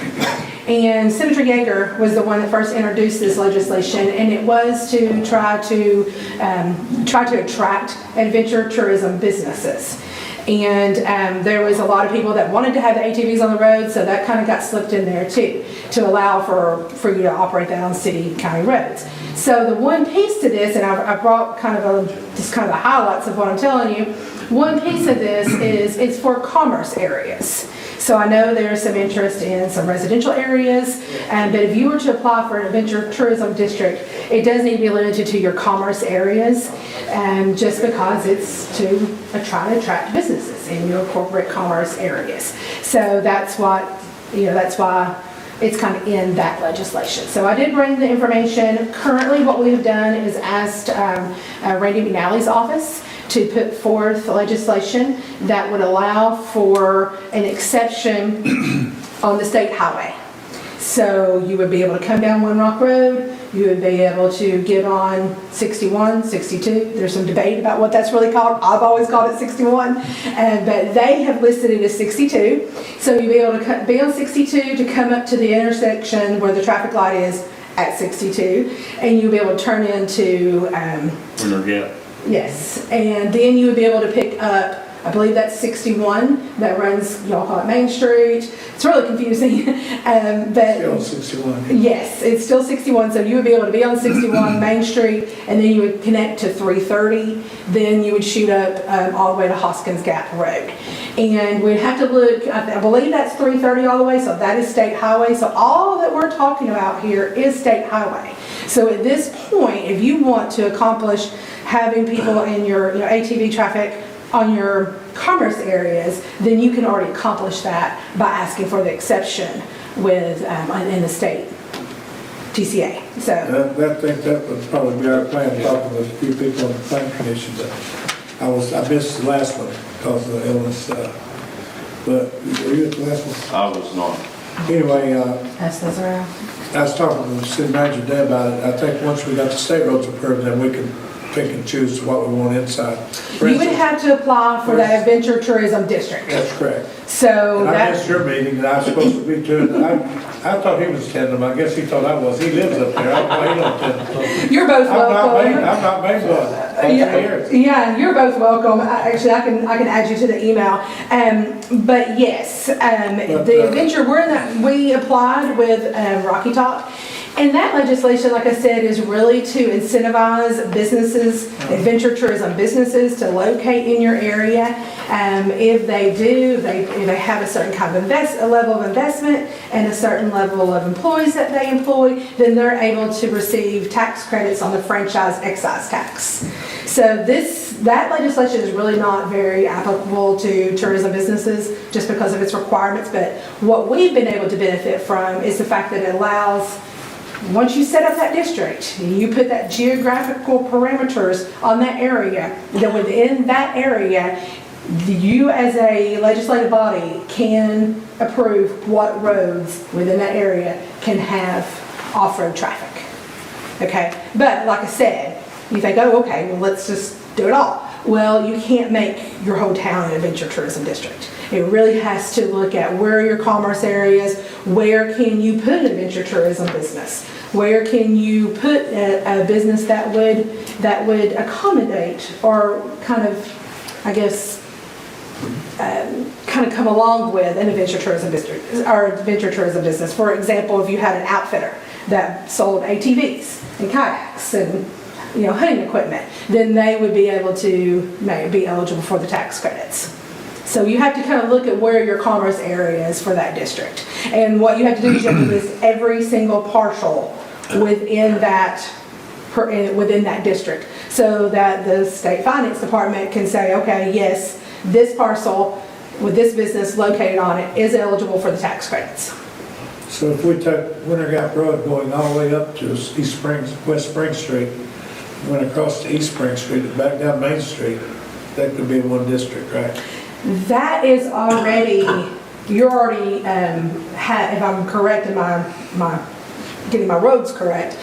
And Senator Yeager was the one that first introduced this legislation, and it was to try to attract adventure tourism businesses. And there was a lot of people that wanted to have the ATVs on the road, so that kind of got slipped in there too, to allow for you to operate that on city, county roads. So the one piece to this, and I brought just kind of the highlights of what I'm telling you, one piece of this is it's for commerce areas. So I know there's some interest in some residential areas, but if you were to apply for an adventure tourism district, it does need to be limited to your commerce areas, just because it's to try to attract businesses in your corporate commerce areas. So that's why it's kind of in that legislation. So I did bring the information. Currently, what we've done is asked Randy McNally's office to put forth legislation that would allow for an exception on the state highway. So you would be able to come down One Rock Road, you would be able to get on 61, 62. There's some debate about what that's really called. I've always called it 61, but they have listed it as 62. So you'd be able to be on 62 to come up to the intersection where the traffic light is at 62, and you'll be able to turn into Winter Gap. yes, and then you would be able to pick up I believe that's 61 that runs, y'all call it Main Street. It's really confusing. But Still 61. yes, it's still 61, so you would be able to be on 61 Main Street, and then you would connect to 330, then you would shoot up all the way to Hoskins Gap Road. And we'd have to look, I believe that's 330 all the way, so that is state highway. So all that we're talking about here is state highway. So at this point, if you want to accomplish having people in your ATV traffic on your commerce areas, then you can already accomplish that by asking for the exception with, in the state TCA. So I think that would probably be our plan, talking with a few people on the planning commission. I missed the last one because of the illness. But were you at the last one? I was not. Anyway, pass those around. I was talking to the city manager today about it. I think once we got the state roads approved, then we can pick and choose what we want inside. For You would instance, have to apply for the Adventure Tourism District. That's correct. So And I that, missed your meeting, and I was supposed to be too. And I thought he was attending them. I guess he thought I was. He lives up there. I don't know, he don't attend. you're both I'm welcome. not made one. Yeah, you're both welcome. Actually, I can add you to the email. But yes, the adventure we applied with Rocky Top, and that legislation, like I said, is really to incentivize businesses, adventure tourism businesses, to locate in your area. If they have a certain kind of a level of investment and a certain level of employees that they employ, then they're able to receive tax credits on the franchise excise tax. So that legislation is really not very applicable to tourism businesses just because of its requirements. But what we've been able to benefit from is the fact that it allows, once you set up that district, you put that geographical parameters on that area, then within that area, you as a legislative body can approve what roads within that area can have off-road traffic. Okay, but like I said, you think, oh, okay, well, let's just do it all. Well, you can't make your whole town an adventure tourism district. It really has to look at where are your commerce areas, where can you put an adventure tourism business, where can you put a business that would accommodate or kind of, I guess, kind of come along with an adventure tourism district or adventure tourism business. For example, if you had an outfitter that sold ATVs and kayaks and hunting equipment, then they would be able to be eligible for the tax credits. So you have to kind of look at where your commerce area is for that district. And what you have to do is you have to list every single parcel within that district, so that the state finance department can say, okay, yes, this parcel with this business located on it is eligible for the tax credits. So if we took Winter Gap Road going all the way up to East Springs, West Spring Street, went across to East Spring Street and back down Main Street, that could be one district, right? That is already, you're already, if I'm correct in my getting my roads correct,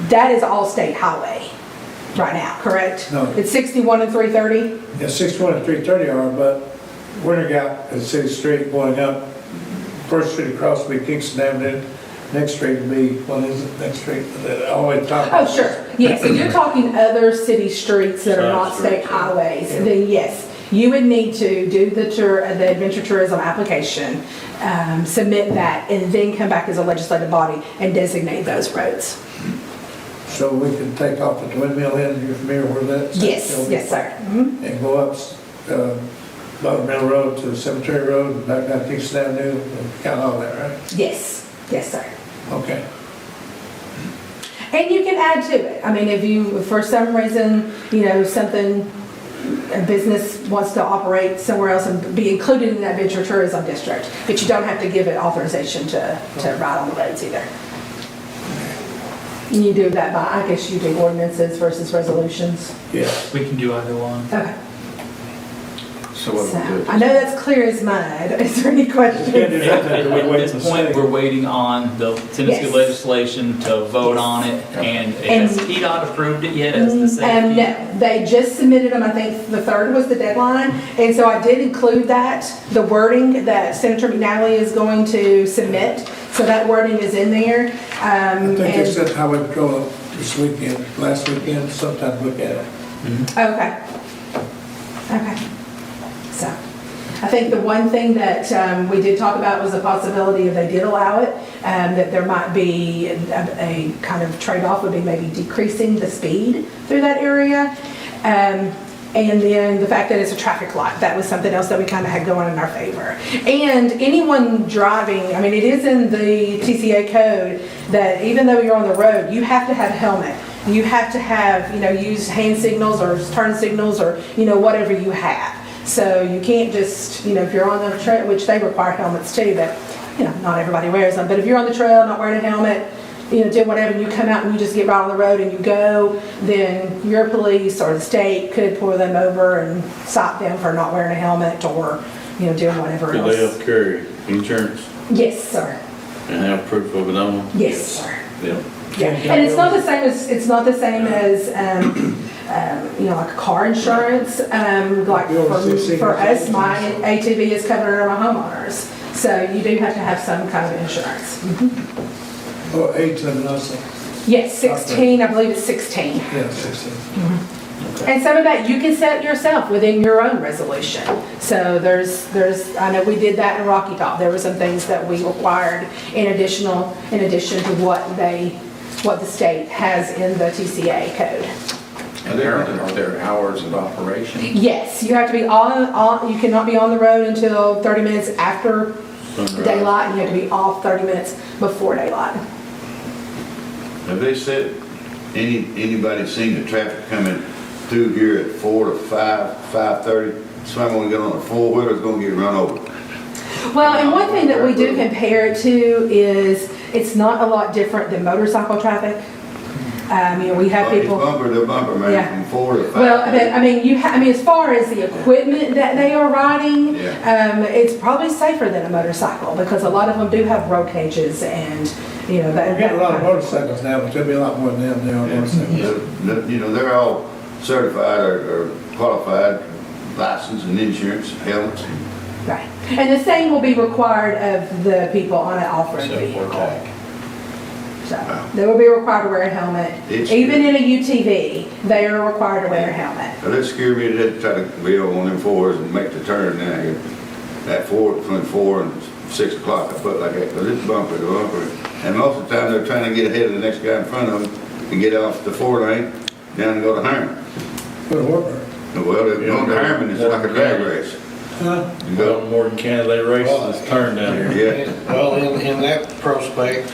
that is all state highway right now, correct? No. It's 61 and 330? Yeah, 61 and 330 are, but Winter Gap is City Street going up. First street across will be Kingston Avenue. Next street will be, what is it, next street? All the way to top. Oh, sure. Yes, if you're talking other city streets that are not state highways, then yes, you would need to do the adventure tourism application, submit that, and then come back as a legislative body and designate those roads. So we can take off the Windmill Inn, you're familiar with that? Yes, sir. Mm-hmm. And go up Bottom Mill Road to Cemetery Road, and back down Kingston Avenue, and count all that, right? Yes, sir. Okay. And you can add to it. I mean, if you, for some reason, a business wants to operate somewhere else and be included in that adventure tourism district, but you don't have to give it authorization to ride on the roads either. And you do that by, I guess you do ordinances versus resolutions. Yes. We can do either one. Okay. So what do we do? I know that's clear as mud. Is there any questions? At this point, we're waiting on the Tennessee Yes. legislation to vote on it, and has TDOT approved it yet as the safety? No, they just submitted them. I think the 3rd was the deadline, and so I did include the wording that Senator McNally is going to submit. So that wording is in there. I think they sent Highway Patrol up last weekend, sometime look at it. Okay. So I think the one thing that we did talk about was the possibility, if they did allow it, that there might be a kind of trade-off would be maybe decreasing the speed through that area. And then the fact that it's a traffic light, that was something else that we kind of had going in our favor. And anyone driving, I mean, it is in the TCA code that even though you're on the road, you have to have a helmet. You have to have, use hand signals or turn signals or, whatever you have. So you can't just, if you're on the trail, which they require helmets too, but, not everybody wears them. But if you're on the trail not wearing a helmet, do whatever, and you come out and you just get right on the road and you go, then your police or the state could pull them over and stop them for not wearing a helmet or, doing whatever Do else. they have to carry insurance Yes, sir. and have proof of it on them? Yes, sir. Yeah. Yeah, and it's not the same as, like car insurance. Like for us, my ATV is covered under my homeowners. So you do have to have some kind of insurance. Mhm. Oh, 18 also. Yes, 16, I believe it's 16. Yeah, 16. And some of that you can set yourself within your own resolution. So there's, I know we did that in Rocky Top. There were some things that we required in addition to what the state has in the TCA code. And are there hours of operation? Yes, you have to be you cannot be on the road until 30 minutes after daylight, and you have to be off 30 minutes before daylight. Have they said, anybody seen the traffic coming through here at 4 to 5, 5:30? Somebody gonna get on a four-wheeler is gonna get run over. Well, and one thing that we do compare it to is it's not a lot different than motorcycle traffic. We have It's people. bumper to bumper, man, Yeah. from 4 to 5. Well, but, as far as the equipment that they are riding, it's probably safer than a motorcycle because a lot of them do have roll cages and, We're getting a lot of motorcycles now, but there'll be a lot more than them there on motorcycles. They're all certified or qualified, license and insurance, helmets. Right. And the same will be required of the people on an off-road vehicle. So they will be required to wear a helmet. Even in a UTV, they are required to wear a helmet. Well, that scared me to try to be on them fours and make the turn now here. That between 4 and 6 o'clock, I put like that, because it's bumper to bumper. And most of the time, they're trying to get ahead of the next guy in front of them and get off the 4 lane, down and go to Herman. Go to Warburg. Well, they're going to Herman, it's like a drag race. Huh? You go, Well, Morgan County, they race this turn down here. yeah. Well, in that prospect,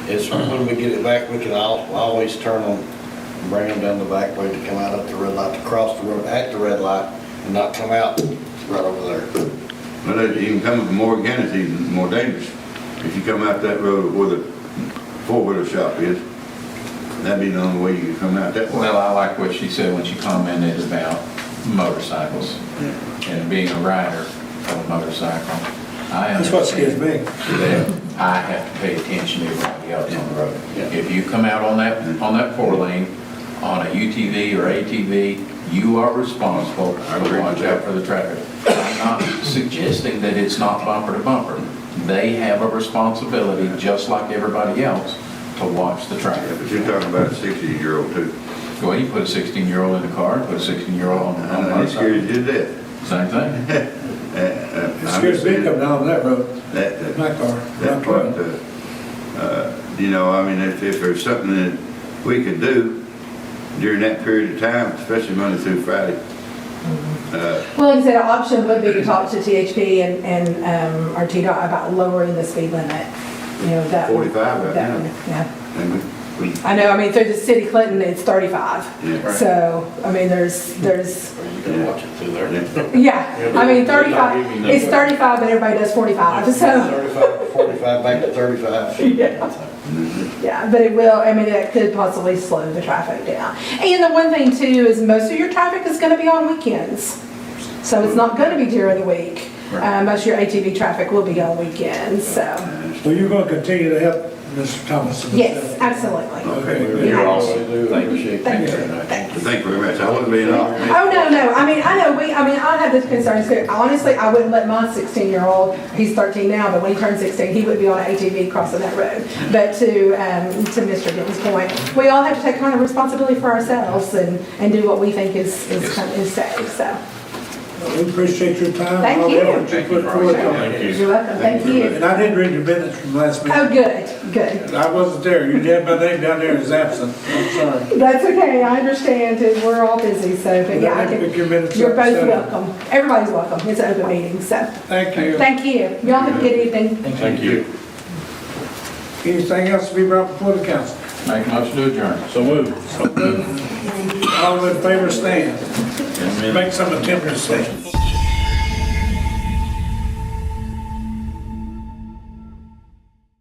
it's when we get it back, we can always turn them, bring them down the back way to come out up the red light, to cross the road at the red light and not come out right over there. Well, even coming from Morgan County is even more dangerous. If you come out that road where the four-wheeler shop is, that'd be the only way you can come out that way. Well, I like what she said when she commented about motorcycles and being a rider of a motorcycle. I That's what scares understand me. that I have to pay attention to everybody else on the road. If you come out on that 4 lane on a UTV or ATV, you are responsible to watch out for the traffic. I'm not suggesting that it's not bumper to bumper. They have a responsibility, just like everybody else, to watch the traffic. But you're talking about a 60-year-old too. Well, you put a 16-year-old in the car, put a 16-year-old on the I know, it scares you to death. Same thing. It scares me coming down that road, my car. That part, if there's something that we could do during that period of time, especially Monday through Friday. Well, like I said, an option would be to talk to THP and or TDOT about lowering the speed limit. That 45 right that now. would- yeah. And we- I know, through the city Clinton, it's 35. Yeah. So, there's, You can watch it through there. 35, it's 35, but everybody does 45, so. 35, 45, back to 35. Yeah, but it will, it could possibly slow the traffic down. And the one thing too is most of your traffic is gonna be on weekends. So it's not gonna be during the week. Most of your ATV traffic will be on weekends, so. So you're going to continue to help Mr. Thomas? Yes, absolutely. Okay. You're awesome. Thank you. Thank you. Thank you very much. I wouldn't be an alternate. Oh, no, I have this concern too. Honestly, I wouldn't let my 16-year-old, he's 13 now, but when he turns 16, he would be on an ATV crossing that road. But to Mr. Gittens' point, we all have to take kind of responsibility for ourselves and do what we think is safe, so. We appreciate your time. Thank and all the you. effort you put forth on Thank it. you. You're welcome, thank you. And I did read your minutes from last Oh, meeting. good. I wasn't there. You had my name down there as absent. I'm sorry. That's okay, I understand, and we're all busy, so, but yeah, I Pick your can, minutes you're up, both so- welcome. Everybody's welcome, it's an open meeting, so, Thank you. thank you. Y'all have a good evening. Thank you. Anything else to be brought before the council? Make a motion to adjourn. So move. All in favor, stand. Make some attendance stand.